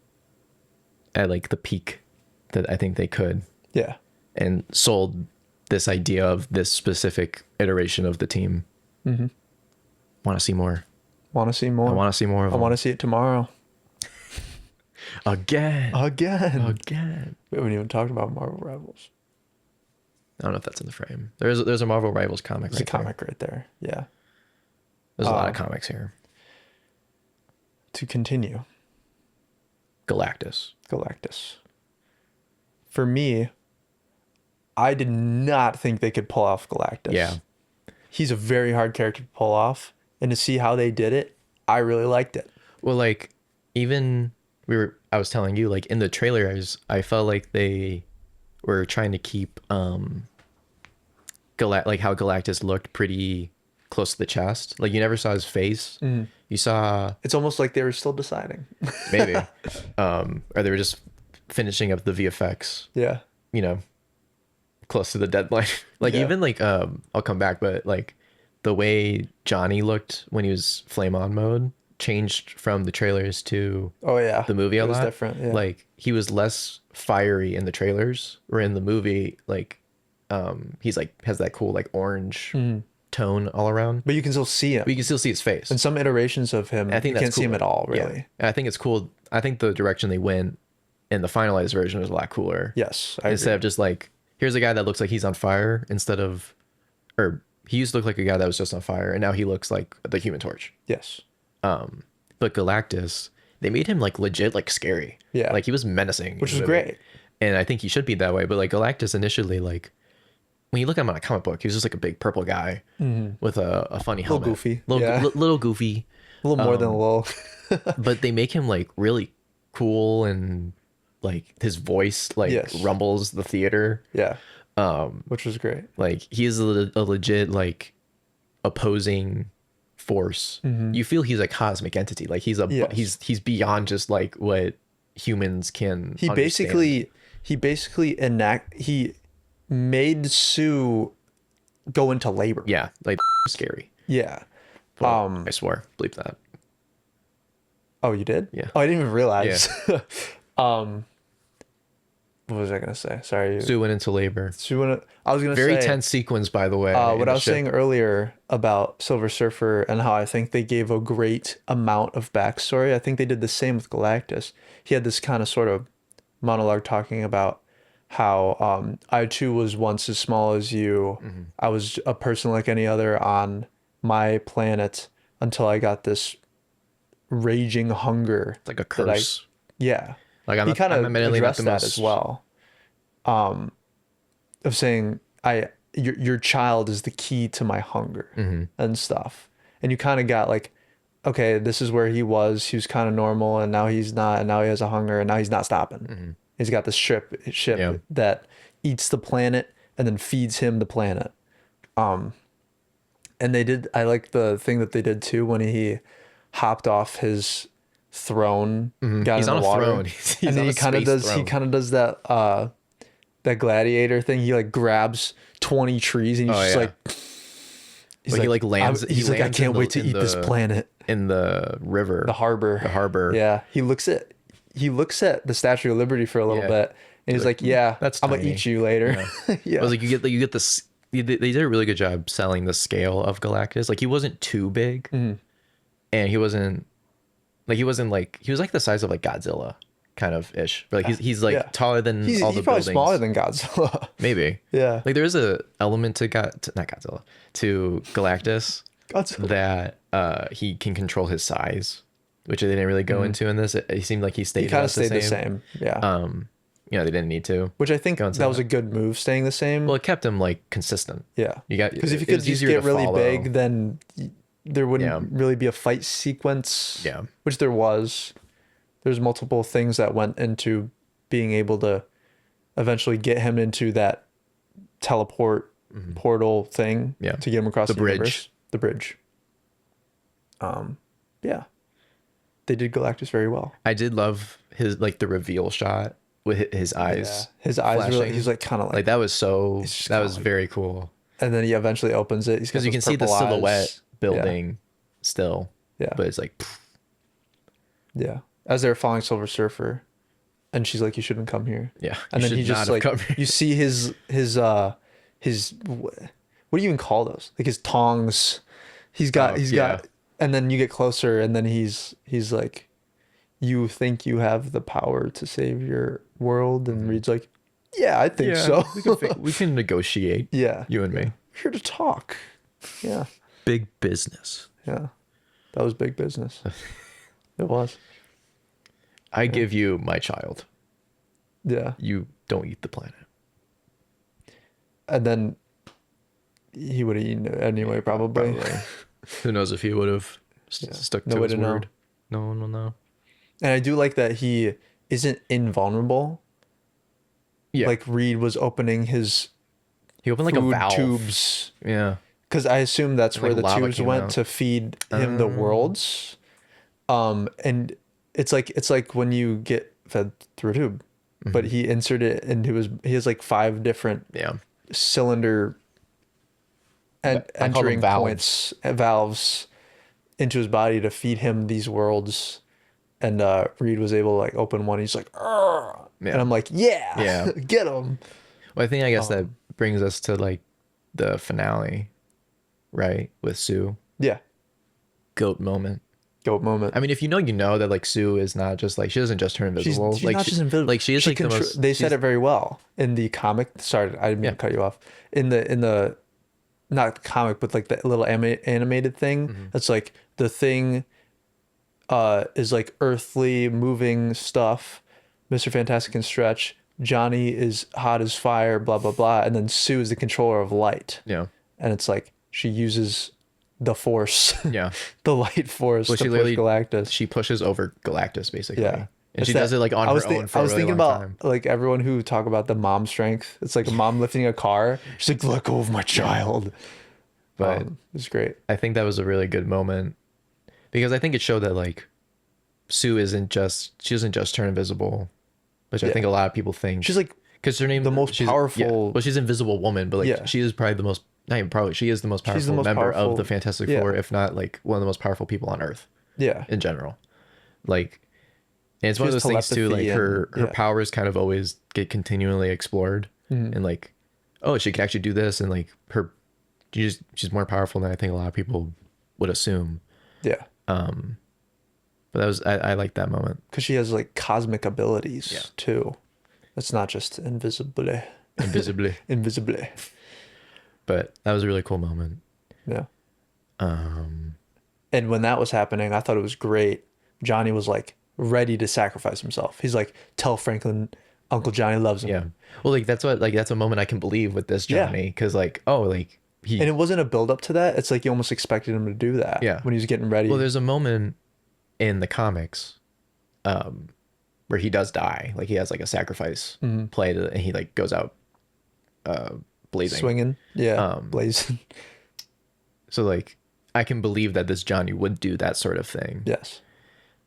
at like the peak that I think they could, Yeah. and sold this idea of this specific iteration of the team. Want to see more. Want to see more? I want to see more of I them. want to see it tomorrow. Again. Again. We haven't even talked about Marvel Rivals. I don't know if that's in the frame. There's a Marvel Rivals comic There's right a comic right there. Yeah. there. There's a lot of comics here. To continue, Galactus. Galactus. For me, I did not think they could pull off Galactus. Yeah. He's a very hard character to pull off. And to see how they did it, I really liked it. Well, like even I was telling you, like in the trailers, I felt like they were trying to keep like how Galactus looked pretty close to the chest. Like you never saw his face. You saw It's almost like they were still deciding. maybe or they were just finishing up the VFX, Yeah. you know, close to the deadline. Like Yeah. even like I'll come back, but like the way Johnny looked when he was flame on mode changed from the trailers to Oh, yeah. the movie a It was lot. different. Yeah. Like he was less fiery in the trailers, or in the movie, like he's like has that cool like orange tone all around, But you can still see him. but you can still see his face. In some iterations of him, I think you that's can't see him cooler. at all, Yeah. really. And I think it's cool. I think the direction they went in the finalized version was a lot cooler. Yes, I Instead agree. of just like, here's a guy that looks like he's on fire, instead of, or he used to look like a guy that was just on fire, and now he looks like the Human Torch. Yes. But Galactus, they made him like legit, like scary. Yeah. Like he was menacing. Which in is the movie. great. And I think he should be that way. But like Galactus initially, like when you look at him on a comic book, he was just like a big purple guy with a funny helmet. goofy. Little, Yeah. little goofy. A little more than a little. But they make him like really cool, and like his voice like Yes. rumbles the theater. Yeah. Which was great. Like he is a legit like opposing force. You feel he's a cosmic entity. Like he's a Yes. he's beyond just like what humans can He understand. basically he made Sue go into labor. Yeah, like scary. Yeah. But I swear, bleep that. Oh, you did? Yeah. Oh, I didn't even realize. What was I gonna say? Sorry. Sue went into labor. I was gonna Very say tense sequence, by the way. what in I the was ship. saying earlier about Silver Surfer and how I think they gave a great amount of backstory. I think they did the same with Galactus. He had this kind of sort of monologue talking about how I too was once as small as you. I was a person like any other on my planet until I got this raging hunger. It's like a that I- curse. Yeah. Like I'm He kind of admittedly not addressed the that most as well. Of saying your child is the key to my hunger and stuff. And you kind of got like, okay, this is where he was kind of normal, and now he's not, and now he has a hunger, and now he's not stopping. He's got this ship Yeah. that eats the planet and then feeds him the planet. And I like the thing that they did too when he hopped off his throne, got He's in on the a water, throne. He's and then on he a kind of space does throne. that gladiator thing. He like grabs 20 trees and he's Oh, just yeah. like But he like lands. He's he like, I lands can't in the- wait to in eat this the- planet. in the river. The harbor. The harbor. Yeah. He looks at the Statue of Liberty for a little Yeah. bit, and he's like, yeah, that's I'm gonna tiny." eat you later. Yeah. I was like, you get this. They did a really good job selling the scale of Galactus. Like he wasn't too big, Mm-hmm. and he wasn't he was like the size of like Godzilla, kind of ish. But like he's like Yeah. taller than He's all the probably buildings. smaller than Godzilla. Maybe. Yeah. Like there is a element to not Godzilla, to Galactus Godzilla. that he can control his size, which they didn't really go into in this. It seemed like he stayed He kind of about stayed the same. Yeah. You know, they didn't need to. Which I think go into that was a good move, staying the same. Well, it kept him like consistent. Yeah. You got Because if you it could was just easier get to really follow. big, then there wouldn't Yeah. really be a fight sequence. Yeah. Which there was. There's multiple things that went into being able to eventually get him into that teleport portal thing. Yeah. To get him across The the bridge. universe. The bridge. Yeah. They did Galactus very well. I did love his like the reveal shot with his eyes. Yeah. His eyes really, flashing. he's like kind of like, Like that was so. just That kinda was like- very cool and then he eventually opens it. He's got because you those can see the purple silhouette eyes. building still. Yeah. But it's like Yeah. As they're following Silver Surfer, and she's like, "You shouldn't come here." yeah. And you then he should just not like, have come here. you see his what do you even call those? Like his tongs. He's got yeah. and then you get closer, and then he's like, "You think you have the power to save your world?" And Reed's like, "Yeah, I think so." we can negotiate. Yeah. You and me. We're here to talk. Yeah. Big business. Yeah. That was big business. It was. I give you my child. Yeah. You don't eat the planet. And then he would have eaten it anyway, probably. Who knows if he would have stuck No to way his to know. word. No one will know. And I do like that he isn't invulnerable. Yeah. Like Reed was opening his He opened like a food valve. tubes. Yeah. Because I assume that's And, where like, the lava tubes came went out. to feed him the worlds. And it's like when you get fed through a tube. But he inserted it into he has like 5 different Yeah. cylinder and I call them entering valves. points, valves into his body to feed him these worlds. And Reed was able to like open one. He's like, "Argh!" Yeah. And I'm like, yeah, Yeah. get him. Well, I think I guess that brings us to like the finale right? With Sue. Yeah. Goat moment. Goat moment. I mean, if you know that like Sue is not just like, she doesn't just turn invisible. She's like not just invisible. Like she is like the most. They said it very well in the comic. Sorry, I didn't mean Yeah. to cut you off. In the not the comic, but like the little animated thing. Mm-hmm. It's like the thing is like earthly moving stuff. Mr. Fantastic and Stretch. Johnny is hot as fire, blah blah blah, and then Sue is the controller of light. Yeah. And it's like she uses the force, Yeah. the light force Well, to she push literally Galactus. she pushes over Galactus basically. Yeah. And It's she that- does it like on I was her own for I a was really thinking long about time. like everyone who talk about the mom strength. It's like a mom lifting a car. She's like, let go of my child. But it's great. I think that was a really good moment because I think it showed that like Sue she doesn't just turn invisible, which I Yeah. think a lot of people think. She's like because her name the most she's, powerful- Yeah, well, she's Invisible Woman, but like Yeah. she is probably the most. Not even probably. She is the most She's the powerful most member powerful- of the Fantastic yeah. Four, if not like one of the most powerful people on Earth yeah. in general. Like, and it's She one of has those things too. Like telepathy her and- yeah. powers kind of always get continually explored, and like, oh, she can actually do this, and like she's more powerful than I think a lot of people would assume. Yeah. But that was I like that moment. Because she has like cosmic abilities Yeah. too. It's not just invisibly. Invisibly. Invisibly. But that was a really cool moment. Yeah. And when that was happening, I thought it was great. Johnny was like ready to sacrifice himself. He's like, tell Franklin Uncle Johnny loves him. Yeah. Well, like that's a moment I can believe with this Yeah. Johnny, because like, oh, like he. And it wasn't a build up to that. It's like you almost expected him to do that. Yeah. When he was getting ready. Well, there's a moment in the comics, where he does die. Like he has like a sacrifice play, and he like goes out, blazing. swinging. Yeah. Blazing. So like, I can believe that this Johnny would do that sort of thing. Yes.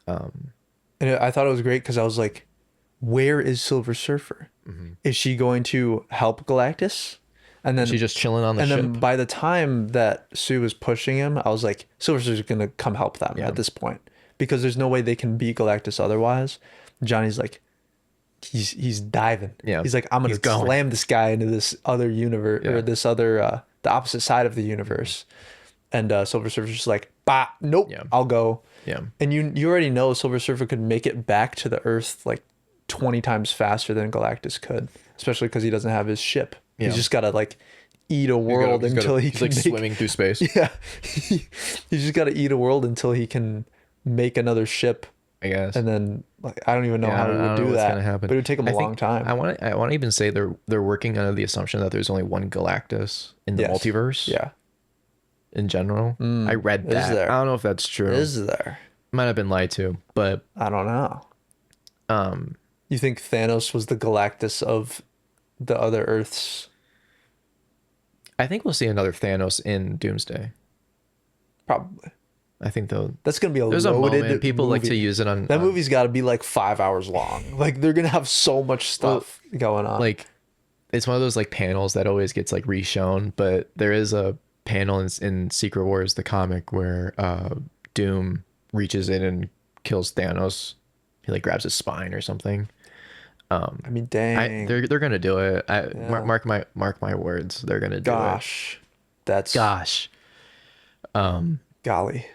And I thought it was great because I was like, where is Silver Surfer? Is she going to help Galactus? And then She's just chilling on the and ship. then by the time that Sue was pushing him, I was like, Silver Surfer's gonna come help them Yeah. at this point. Because there's no way they can beat Galactus otherwise. Johnny's like, he's diving. Yeah. He's like, I'm gonna He's going. slam this guy into this other universe Yeah. or this other the opposite side of the universe. And Silver Surfer's just like, bah, nope, Yeah. I'll go. Yeah. And you already know Silver Surfer could make it back to the Earth like 20 times faster than Galactus could, especially because he doesn't have his ship. Yeah. He's just gotta like eat a world until he he's can like make, swimming through space. Yeah, he's just gotta eat a world until he can make another ship, I guess. and then like I don't even know Yeah, how I he don't would know do what's that. gonna happen. But it would take him a I think- long time. I want to even say they're working under the assumption that there's only one Galactus in the Yes. multiverse. Yeah, In general, I read is that. there? I don't know if that's true. is there? Might have been lied to, but I don't know. You think Thanos was the Galactus of the other Earths? I think we'll see another Thanos in Doomsday. Probably. I think though That's gonna be a there's a loaded moment people like to movie. use it on That movie's got to be like 5 hours long. Like they're gonna have so much stuff going on. like it's one of those like panels that always gets like reshown, but there is a panel in Secret Wars the comic where Doom reaches in and kills Thanos. He like grabs his spine or something. I mean, dang. They're gonna do it. Mark my words. They're gonna do Gosh, that's it. Gosh. golly.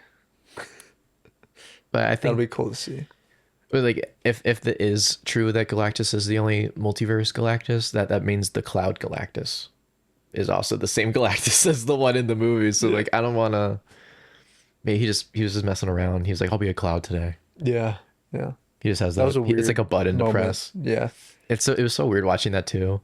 But I That'll think be cool to see. but, like if it is true that Galactus is the only multiverse Galactus, that means the Cloud Galactus is also the same Galactus as the one in the movie. So like I don't want to. Maybe he was just messing around. He was like, I'll be a cloud today. Yeah, yeah. He just has That that. was a weird It's like a button to moment. press. Yeah, It was so weird watching that too.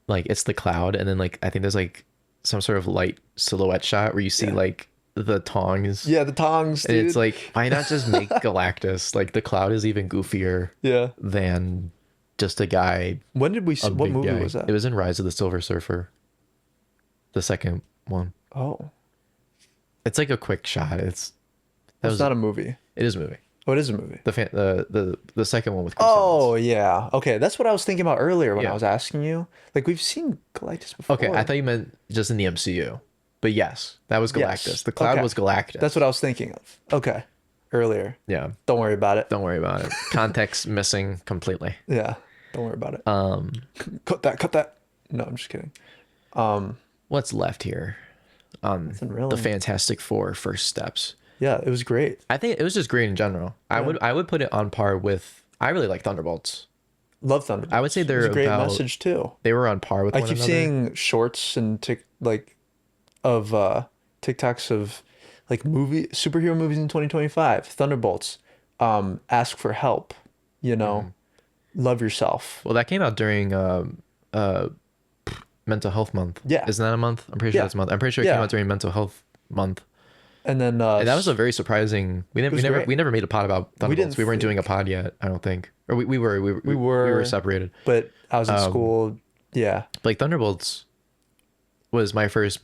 Like it's the cloud, and then like I think there's like some sort of light silhouette shot where you see like the tongs. yeah. The tongs, And dude. it's like, why not just make Galactus? Like the cloud is even goofier yeah. than just a guy. When did we see? A What big movie guy. was that? It was in Rise of the Silver Surfer. The second one. Oh, It's like a quick shot. It's it's not a movie. It is a movie. Oh, it is a movie. The second one with Chris Oh Evans. yeah. Okay, that's what I was thinking about earlier when Yeah. I was asking you. Like we've seen Galactus before. Okay, I thought you meant just in the MCU. But yes, that was Galactus. Yes. The cloud Okay. was Galactus. That's what I was thinking of. Okay, earlier. Yeah. Don't worry about it. Don't worry about it. Context missing completely. Yeah. Don't worry about it. Cut that. No, I'm just kidding. What's left here? on Nothing the really. Fantastic Four first steps. Yeah, it was great. I think it was just great in general. I would put it on par with. I really like Thunderbolts. Love Thunderbolts. I would say It was they're a great about. message too. They were on par with I one keep another. seeing shorts and of TikToks of like superhero movies in 2025. Thunderbolts. Ask for help. You know, love yourself. Well, that came out during Mental Health Month. Yeah. Isn't that a month? I'm pretty sure Yeah. that's a month. I'm pretty sure it Yeah. came out during Mental Health Month. And then And that was a very surprising. was great. We never made a pod about Thunderbolts. didn't We weren't doing a think- pod yet. I don't think. Or we we were were separated. but I was in school. Yeah. Like Thunderbolts was my first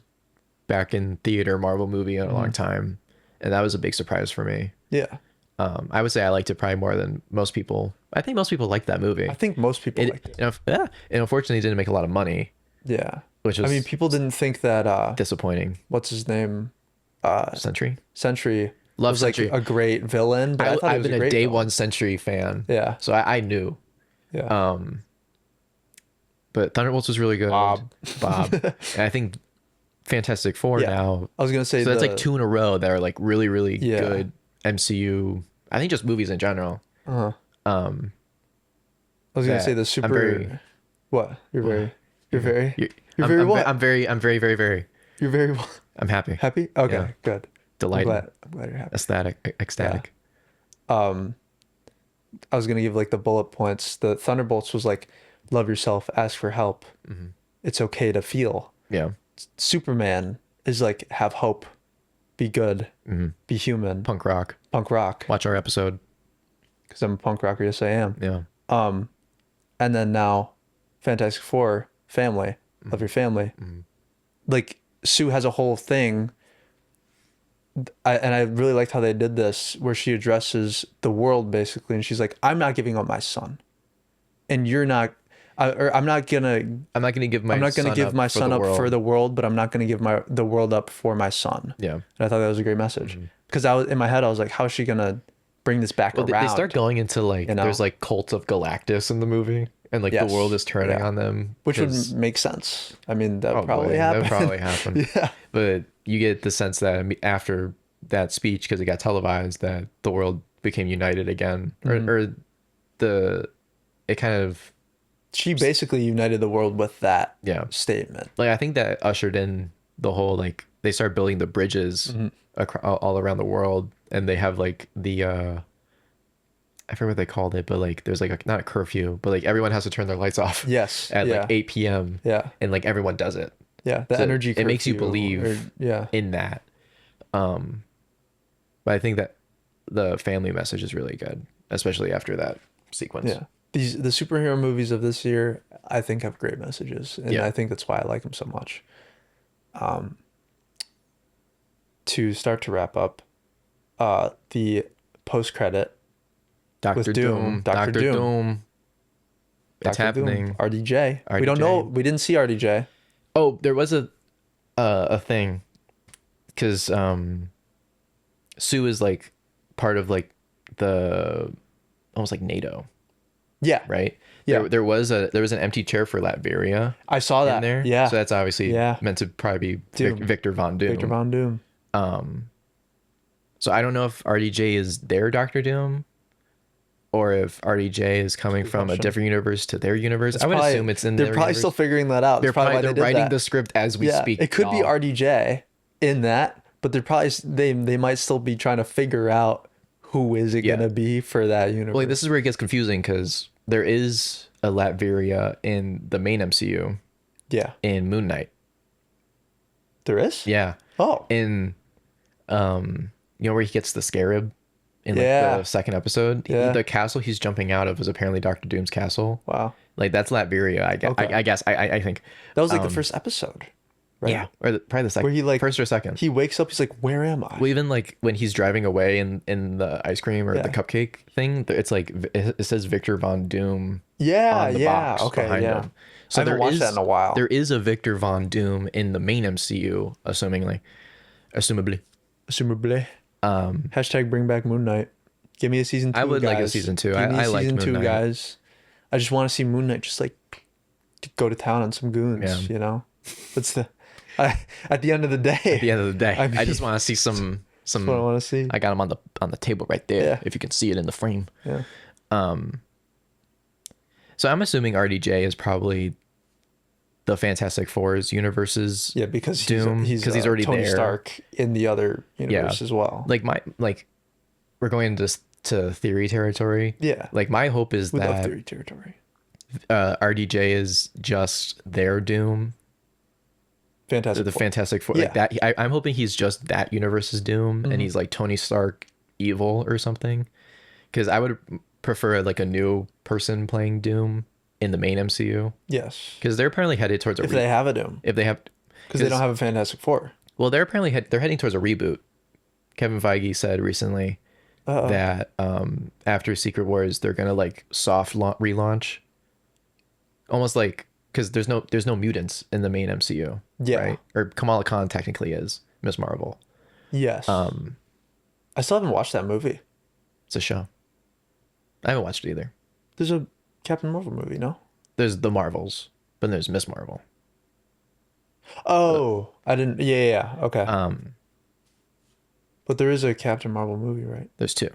back in theater Marvel movie in a long time, and that was a big surprise for me. Yeah. I would say I liked it probably more than most people. I think most people liked that movie. I think most people liked it. Yeah, and unfortunately, it didn't make a lot of money, Yeah. which was I mean, people didn't think that disappointing. what's his name? Sentry. Sentry Love was Sentry. like a great villain, but I thought he I've was been a a great day villain. one Sentry fan. Yeah. So I knew. Yeah. But Thunderbolts was really good. Bob. And I think Fantastic Four Yeah. now. I was gonna say So that's like two in a row that are like really, really Yeah. good MCU. I think just movies in general. I was gonna that say the I'm super. very- What? You're very. You're very. You're, You're I'm, very I'm, what? I'm very, very. You're very I'm happy. happy. Okay. Yeah. Good. Delighted. I'm glad you're happy. Ecstatic. I was gonna give like the bullet points. The Thunderbolts was like, love yourself, ask for help. It's okay to feel. Yeah. Superman is like, have hope, be good, be human, Punk rock. punk rock. Watch our episode. Because I'm a punk rocker. Yes, I am. Yeah. And then now, Fantastic Four, family, love your family. Like Sue has a whole thing. And I really liked how they did this, where she addresses the world basically, and she's like, "I'm not giving up my son, and you're not, or I'm not gonna give my. I'm not gonna give my son up for world. the world, but I'm not gonna give the world up for my son." Yeah. And I thought that was a great message, because I was in my head, I was like, "How is she gonna bring this back Well, around?" they start going into like you know? there's like cults of Galactus in the movie, and like Yes. the world is turning Yeah. on them, Which would 'cause- make sense. I mean, that would Oh, probably boy, happen. That would probably happen. Yeah. But you get the sense that after that speech, because it got televised, that the world became united again, or it kind of She basically united the world with that Yeah. statement. like I think that ushered in the whole like they start building the bridges all around the world, and they have like the I forget what they called it, but like there's like not a curfew, but like everyone has to turn their lights off. Yes. At yeah. like 8 p.m. Yeah. and like everyone does it. Yeah. The So energy. it makes you curfew, believe yeah. in that. But I think that the family message is really good, especially after that sequence. Yeah. The superhero movies of this year, I think, have great messages, and Yeah. I think that's why I like them so much. To start to wrap up, the post credit Doctor with Doom, Doctor Dr. Doom. Doom. It's Dr. Doom, happening. RDJ. We don't know. We didn't see RDJ. Oh, there was a thing, because Sue is like part of like the almost like NATO, Yeah. right? Yeah. There was an empty chair for Latveria I saw that. in there. Yeah. So that's obviously Yeah. meant to probably be Doom. Victor Von Doom. Victor Von Doom. So I don't know if RDJ is their Doctor Doom, or if RDJ is coming from a question. different universe to their universe. I would Probably- assume it's in They're their probably universe. still figuring that out. They're That's probably why they're they did writing that. the script as we Yeah, speak. it could be y'all. RDJ in that, but they're probably they might still be trying to figure out who is it Yeah. gonna be for that universe. Well, like, this is where it gets confusing, because there is a Latveria in the main MCU Yeah, in Moon Knight. there is. Yeah. Oh, In you know where he gets the scarab in like Yeah. the second episode? Yeah. The castle he's jumping out of is apparently Doctor Doom's castle. wow. Like that's Latveria, I guess. Okay. I guess. I think. That was like the first episode, right? Yeah. Or probably the second. Where he like first or second. He wakes up. He's like, "Where am I?" Well, even like when he's driving away in the ice cream or Yeah. the cupcake thing, it's like it says Victor Von Doom yeah, on the yeah. box Okay, behind yeah. him. I haven't watched that in a while. There is a Victor Von Doom in the main MCU, assumably. Assumably. Hashtag bring back Moon Knight. Give me a season 2. I would like a guys. season 2. Give me I a liked season Moon 2, Knight. guys. I just want to see Moon Knight just like to go to town on some goons. Yeah. You know, what's the At the end of the day. At the end of the day, I mean, I just want to see some. that's what I want to see. I got him on the table right there. Yeah. If you can see it in the frame. Yeah. So I'm assuming RDJ is probably the Fantastic Four's universe's Yeah, because Doom, he's 'cause he's already Tony there. Stark in the other universe as well. like we're going into to theory territory. Yeah. Like my hope is We love that theory territory. RDJ is just their Doom, Fantastic the Four. Fantastic Four. Yeah. Like that. I'm hoping he's just that universe's Doom, and he's like Tony Stark evil or something. Because I would prefer like a new person playing Doom in the main MCU. Yes. Because they're apparently headed towards a If they have a Doom. if they have Because they don't have a Fantastic Four. well, they're apparently they're heading towards a reboot. Kevin Feige said recently that after Secret Wars they're gonna like relaunch, almost like because there's no mutants in the main MCU. Yeah. Right? Or Kamala Khan technically is Miss Marvel. Yes. I still haven't watched that movie. It's a show. I haven't watched it either. There's a Captain Marvel movie, no? There's the Marvels, but there's Miss Marvel. Oh, I didn't. Yeah. Okay. But there is a Captain Marvel movie, right? There's two.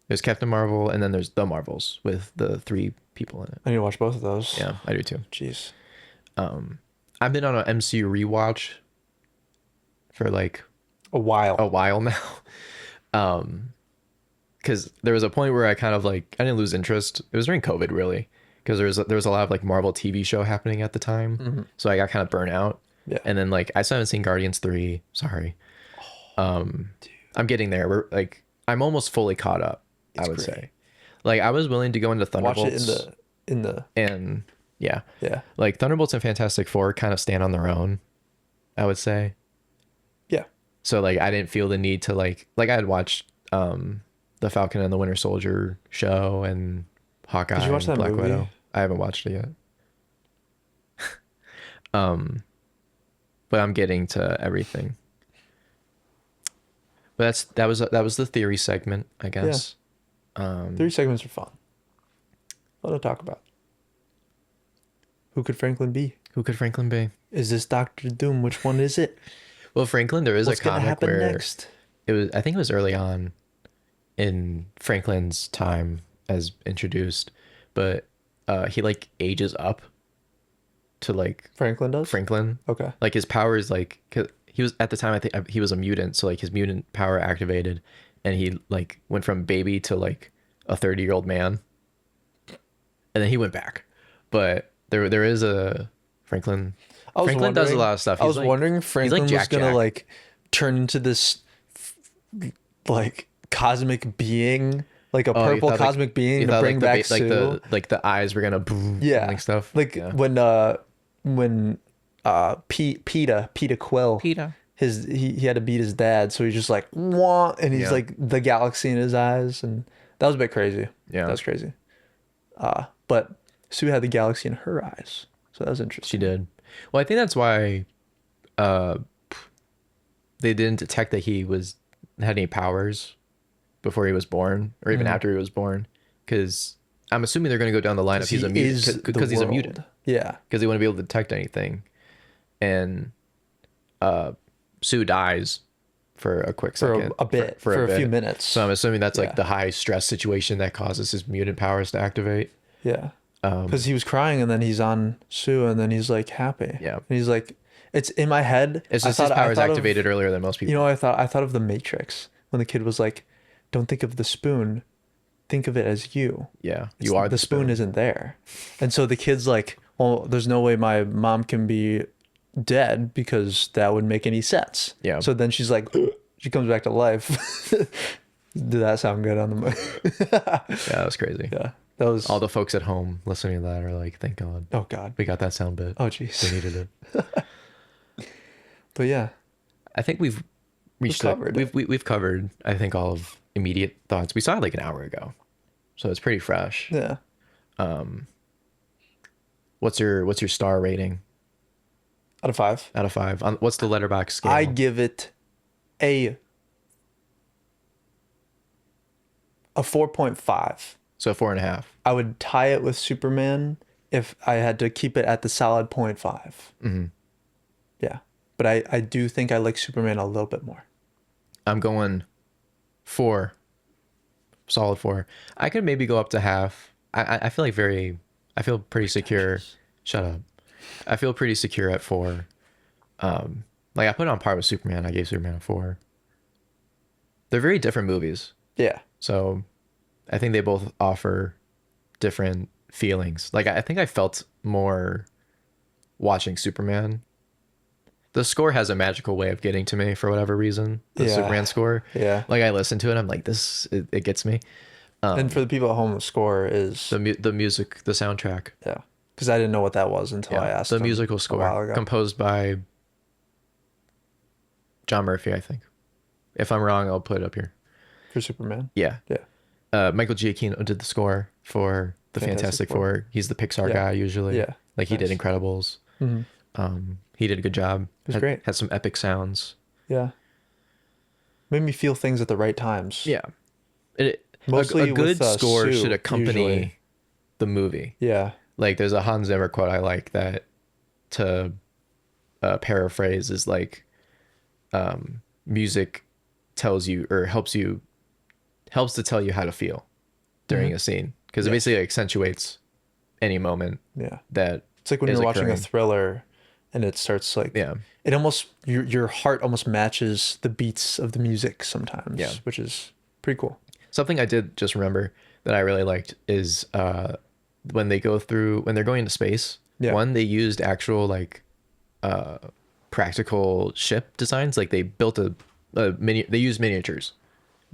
There's Captain Marvel, and then there's the Marvels with the 3 people in it. I need to watch both of those. Yeah, I do too. Jeez. I've been on an MCU rewatch for like A while. a while now. Because there was a point where I kind of like I didn't lose interest. It was during COVID, really, because there was a lot of like Marvel TV show happening at the time, so I got kind of burnt out. Yeah. And then like I still haven't seen Guardians 3. Sorry. I'm getting there. We're like I'm almost fully caught up. I would great. say, like I was willing to go into Watch Thunderbolts. it in the. And yeah, Yeah. like Thunderbolts and Fantastic Four kind of stand on their own. I would say. Yeah. So like I didn't feel the need to like I had watched the Falcon and the Winter Soldier show and Hawkeye Did you watch and that Black movie? Widow. I haven't watched it yet. But I'm getting to everything. But that was the theory segment, I guess. 3 segments are fun. Fun to talk about. Who could Franklin be? Who could Franklin be? Is this Doctor Doom? Which one is it? Well, Franklin, there is What's a gonna comic happen where next? I think it was early on in Franklin's time as introduced, but he like ages up to like Franklin does? Franklin. Okay. Like his powers, like 'cause he was at the time I think he was a mutant, so like his mutant power activated, and he like went from baby to like a 30-year-old man, and then he went back. But there is a Franklin. Franklin does a lot of stuff. I was like, wondering if Franklin was Jack gonna Jack. like turn into this like cosmic being, like a Oh, you purple thought, like- cosmic being you to thought, bring back like Sue. the eyes were gonna boom, Yeah, like stuff. Like Yeah. when PETA Quill, PETA. he had to beat his dad, so he's just like wah, and he's Yeah. like the galaxy in his eyes, and that was a bit crazy. Yeah. That was crazy. But Sue had the galaxy in her eyes, so that was interesting. She did. Well, I think that's why they didn't detect that he had any powers before he was born, or even after he was born, because I'm assuming they're going to go down the line of he's a mutant because he's a mutant, Yeah. because they want to be able to detect anything, and Sue dies for a quick For second, a bit, for a few minutes. So I'm assuming that's Yeah. like the high stress situation that causes his mutant powers to activate. Yeah. Because he was crying, and then he's on Sue, and then he's like happy. Yeah. And he's like, it's in my head. It's I just his thought- I powers thought of- activated earlier than most people. You know, I thought of the Matrix when the kid was like, "Don't think of the spoon, think of it as you." Yeah, It's- you are the spoon isn't there, and so the kid's like, "Well, there's no way my mom can be dead because that would make any sense." Yeah. So then she's like, she comes back to life. Did that sound good on the? Yeah, that was crazy. Yeah, that was. All the folks at home listening to that are like, "Thank God, Oh God. we got that sound bit. Oh We jeez. needed it." But yeah, I think we've reached. covered it. We've covered. I think all of immediate thoughts. We saw it like an hour ago, so it's pretty fresh. yeah. What's your star rating Out of 5, out of 5? What's the letterbox scale? I give it a 4.5. So 4.5. I would tie it with Superman if I had to keep it at the solid 0.5. but I do think I like Superman a little bit more. I'm going 4, solid 4. I could maybe go up to half. I feel like I feel pretty secure. Shut up. I feel pretty secure at 4. Like I put it on par with Superman. I gave Superman a 4. They're very different movies, Yeah. so I think they both offer different feelings. Like I think I felt more watching Superman. The score has a magical way of getting to me for whatever reason. The Yeah. Superman score. Yeah. Like I listen to it, I'm like, it gets me. And for the people at home, the score is The music, the soundtrack. yeah, because I didn't know what that was until I asked the him musical a while score ago. composed by John Murphy, I think. If I'm wrong, I'll put it up here. For Superman. Yeah. Yeah. Michael Giacchino did the score for the Fantastic Four. He's the Pixar Yeah. guy usually. Yeah. Like he did Nice. Incredibles. He did a good job. was great. Had some epic sounds. Yeah. Made me feel things at the right times. Yeah. Mostly a good with, score Sue, should accompany usually. the movie. Yeah. Like there's a Hans Zimmer quote I like that to paraphrase is like music tells you or helps to tell you how to feel during a scene because it Yes. basically accentuates any moment Yeah. that It's like when is you're watching a occurring. thriller and it starts like Yeah. it almost your heart almost matches the beats of the music sometimes. Yeah. Which is pretty cool. Something I did just remember that I really liked is when they're going into space. Yeah. One, they used actual like practical ship designs. Like they built they used miniatures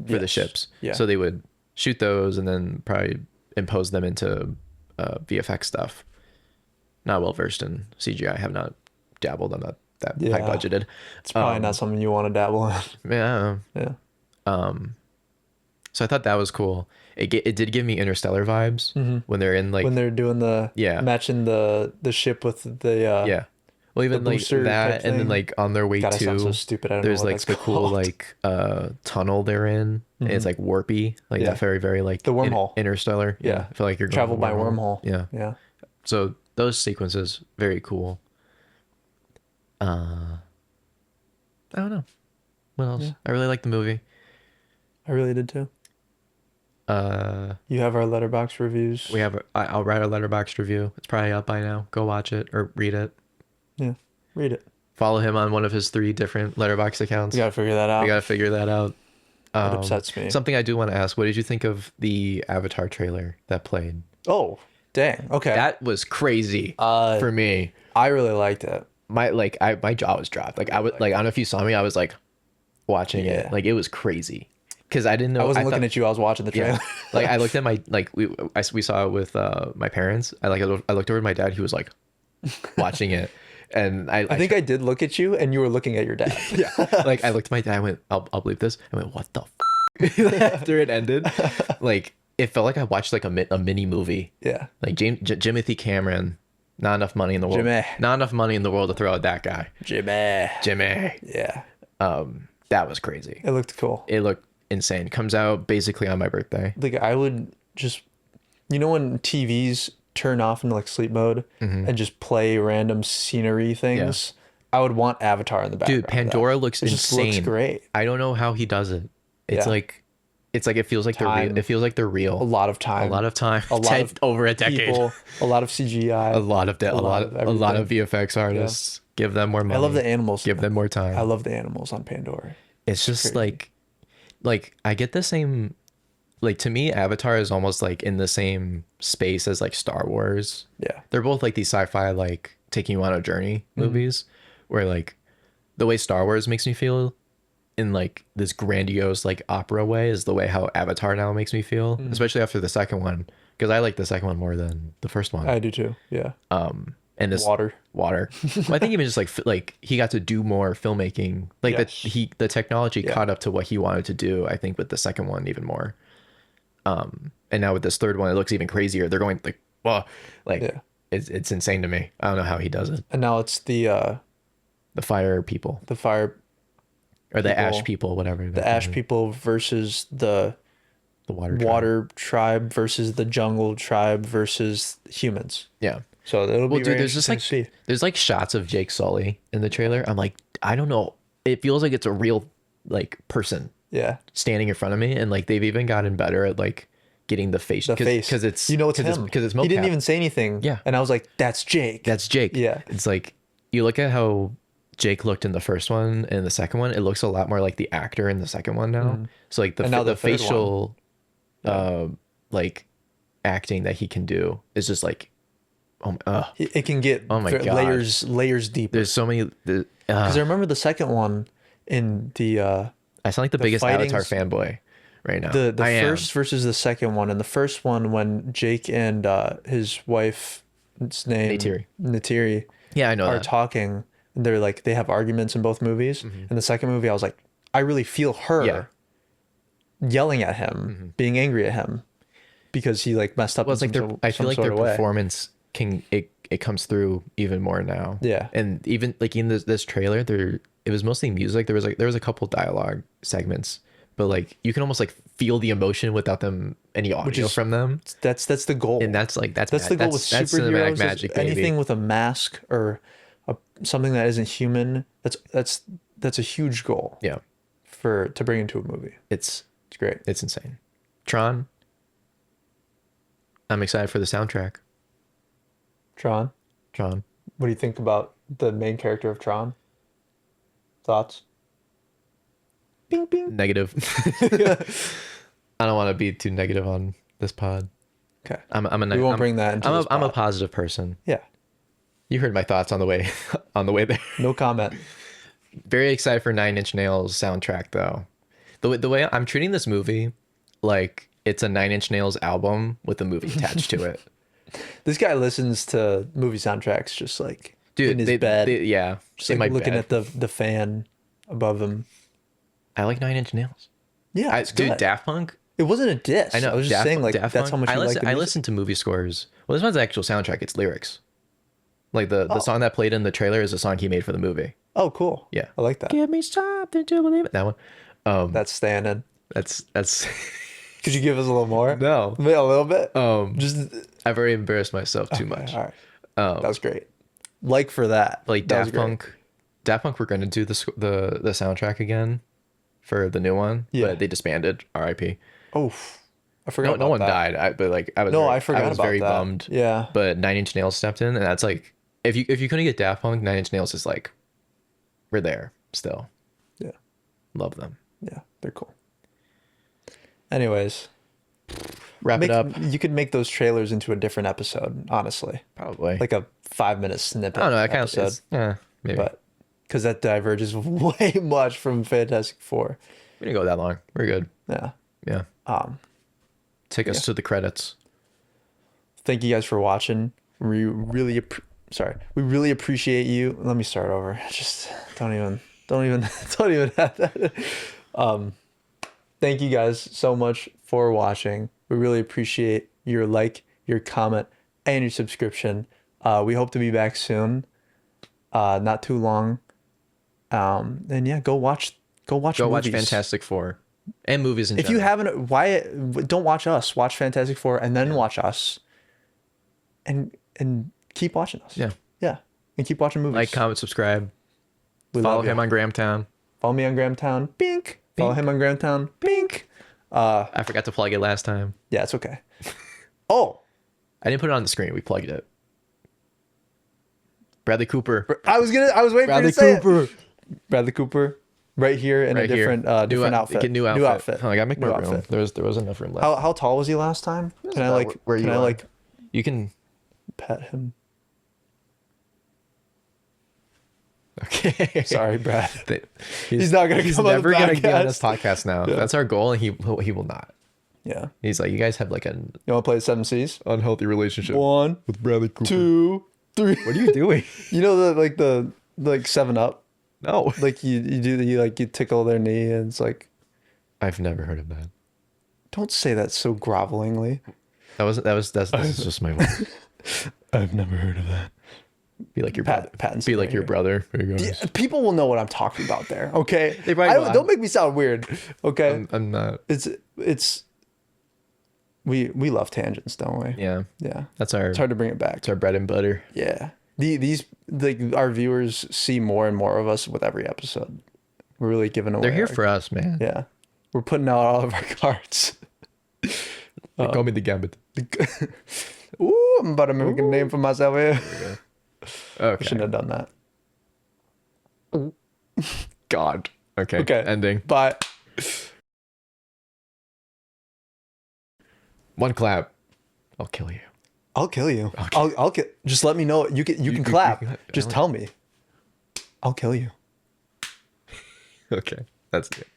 for the Yes. ships. Yeah. So they would shoot those and then probably impose them into VFX stuff. Not well versed in CGI. I have not dabbled. I'm not that high Yeah. budgeted. It's probably not something you want to dabble in. Yeah. Yeah. So I thought that was cool. It did give me Interstellar vibes when they're in like When they're doing the matching the ship with the yeah. Well, even the like booster that, type and then thing. like on their way God, I to sound so stupid. I don't know there's what like that's the cool called. like tunnel they're in. And it's like warpy, like Yeah. that very like The wormhole. Interstellar. Yeah. I feel like you're going travel to a by wormhole. Yeah. Yeah. So those sequences very cool. I don't know. What else? Yeah. I really like the movie. I really did too. You have our letterbox reviews. We have I'll write a letterboxd review. It's probably up by now. Go watch it or read it. Yeah. Read it. Follow him on one of his 3 different letterbox accounts. We gotta figure that out. We gotta figure that out. It upsets me. Something I do want to ask: what did you think of the Avatar trailer that played? Oh, dang. Okay. That was crazy for me. I really liked it. My jaw was dropped. Like I was like, I don't know if you saw me. I was like watching Yeah. it. Like it was crazy because I didn't know. I wasn't looking thought- at you. I was watching the trailer. Yeah. Like I looked at my like we saw it with my parents. I looked over at my dad. He was like watching it, and I think I did look at you, and you were looking at your dad. yeah. Like I looked at my dad. I went, I'll believe this. I went, what the after it ended. Like it felt like I watched like a mini movie. Yeah. Like Timothy Cameron, not enough money in the world. Jimmy. Not enough money in the world to throw at that guy. Jimmy. Jimmy. Yeah. That was crazy. It looked cool. It looked insane. Comes out basically on my birthday. Like I would just, when TVs turn off into like sleep mode and just play random scenery things, I would want Avatar in the background. Dude, Pandora looks it insane. just looks great. I don't know how he does it. It's Yeah. like it feels like they're Time. real. It feels like they're real. A lot of time. A lot of time. A lot of over a decade. people. A lot of CGI. A lot of VFX artists. Give them more money. I love the animals. Give them more time. I love the animals on Pandora. It's just crazy. like I get the same. Like to me, Avatar is almost like in the same space as like Star Wars. Yeah. They're both like these sci-fi like taking you on a journey movies, where like the way Star Wars makes me feel in like this grandiose like opera way is the way how Avatar now makes me feel, especially after the second one, because I like the second one more than the first one. I do too. Yeah. And this Water. Well, I think even just like he got to do more filmmaking, like Yes. the technology caught up to what he wanted to do. I think with the second one even more. And now with this third one, it looks even crazier. They're going like, whoa, like Yeah. it's insane to me. I don't know how he does it. And now it's the Fire people fire, or the people- ash people, whatever. the ash people versus the the water. Tribe. water tribe versus the jungle tribe versus humans. Yeah. So it'll Well, be dude, very there's just interesting like to see. there's like shots of Jake Sully in the trailer. I'm like, I don't know. It feels like it's a real like person Yeah, standing in front of me, and like they've even gotten better at like getting the face the face. because it's You know it's him. because it's He didn't mocap. even say anything. Yeah. And I was like, that's Jake. That's Jake. Yeah. It's like you look at how Jake looked in the first one and the second one, it looks a lot more like the actor in the second one now. So like And now the the third facial like acting that he can do is just like It can get Oh my God. layers deeper. there's so many Because I remember the second one in the I sound like the biggest Avatar fightings- fanboy right now. the I am. first versus the second one. And the first one when Jake and his wife, its name Neytiri, Yeah, I know are that. talking. And they're like they have arguments in both movies. In the second movie, I was like, I really feel her Yeah. yelling at him, being angry at him because he like messed up. Well, it's in like some, their I some feel like sort their of way. performance can it comes through even more now. Yeah. And even like in this trailer, it was mostly music. There was a couple dialogue segments, but like you can almost like feel the emotion without them any audio is- from them. That's the goal. And that's like that's the goal with that's superheroes. cinematic is magic, baby. anything with a mask or something that isn't human. That's a huge goal Yeah. to bring into a movie. It's It's great. it's insane. Tron. I'm excited for the soundtrack. Tron, Tron. what do you think about the main character of Tron? Thoughts? Bing bing. Negative. I don't want to be too negative on this pod. Okay. I'm a We won't bring that into this I'm a pod. positive person. Yeah. You heard my thoughts on the way there. No comment. Very excited for Nine Inch Nails soundtrack though. The way I'm treating this movie like it's a Nine Inch Nails album with a movie attached to it. This guy listens to movie soundtracks just like Dude, in his bed, yeah, just in like my looking bed. at the fan above him. I like Nine Inch Nails. Yeah, it's Dude, good. Daft Punk. It wasn't a diss. I know. I was just saying like Daft that's how Punk. much you like the I music. listen to movie scores. Well, this one's the actual soundtrack. It's lyrics. Like the song that played in the trailer is a song he made for the movie. Oh, cool. Yeah. I like that. Give me something to believe in. That one. That's staying in. That's Could you give us a little more? No. A little bit. Just I've already embarrassed myself too much. All right. That was great. Like for that. Like that was Daft great. Punk. Daft Punk were gonna do the soundtrack again for the new one, Yeah. but they disbanded. R.I.P. Oh, I forgot. No, about no one that. died. But like I was. No, very, I forgot I was about very that. bummed. Yeah. But Nine Inch Nails stepped in, and that's like if you couldn't get Daft Punk, Nine Inch Nails is like we're there still. Yeah. Love them. Yeah. They're cool. Anyways, Wrap it up. You could make those trailers into a different episode, honestly. Probably. Like a 5-minute snippet. I don't know. I kind of episode. maybe. But because that diverges way much from Fantastic Four. We didn't go that long. We're good. Yeah. Yeah. Take us to the credits. Thank you guys for watching. We really appreciate you. Let me start over. Just don't even have that. Thank you guys so much for watching. We really appreciate your like, your comment, and your subscription. We hope to be back soon. Not too long. And yeah, go watch Watch movies. Fantastic Four and movies in If general. you haven't, don't watch us. Watch Fantastic Four and then watch us. And keep watching us. Yeah. Yeah. And keep watching movies. Like, comment, subscribe. We Follow love you. him on Grahamtown. Follow me on Grahamtown. Bink. Follow him on Grahamtown. Bink. I forgot to plug it last time. Yeah, it's okay. Oh, I didn't put it on the screen. We plugged it. Bradley Cooper. I was waiting Bradley for you to say Cooper. it. Bradley Cooper. Right here in a Right here. different different outfit. New outfit. Oh, I gotta make New more room. outfit. There was enough room left. How tall was he last time? Can I about like where can you I are. like You can. pet him? Okay. Sorry, Brad. He's, He's not gonna He's come on the never gonna be on podcast. this podcast now. That's our goal, and he will not. Yeah. He's like, you guys have like an You want to play the 7 C's? unhealthy relationship 1, with Bradley Cooper. 2, 3. What are you doing? You know the 7 Up? No. Like you tickle their knee and it's like, I've never heard of that. don't say that so grovelingly. That's just my voice. I've never heard of that. Be like your brother. Patton's Be like right your here. brother. There you go. Yeah, people will know what I'm talking about there. Okay. They probably will. Don't make me sound weird. Okay. I'm not. It's We love tangents, don't we? Yeah, Yeah. that's our It's hard to bring it back. it's our bread and butter. Yeah. These like our viewers see more and more of us with every episode. We're really giving away. They're here our- for us, man. Yeah. We're putting out all of our cards. They call me the Gambit. Ooh, I'm about to make a name for myself here. Okay. Shouldn't have done that. God. Okay. Okay. Ending. Bye. One clap. I'll kill you. I'll kill you. Okay. I'll get. Just let me know. You can clap. Just tell me. I'll kill you. Okay. That's it.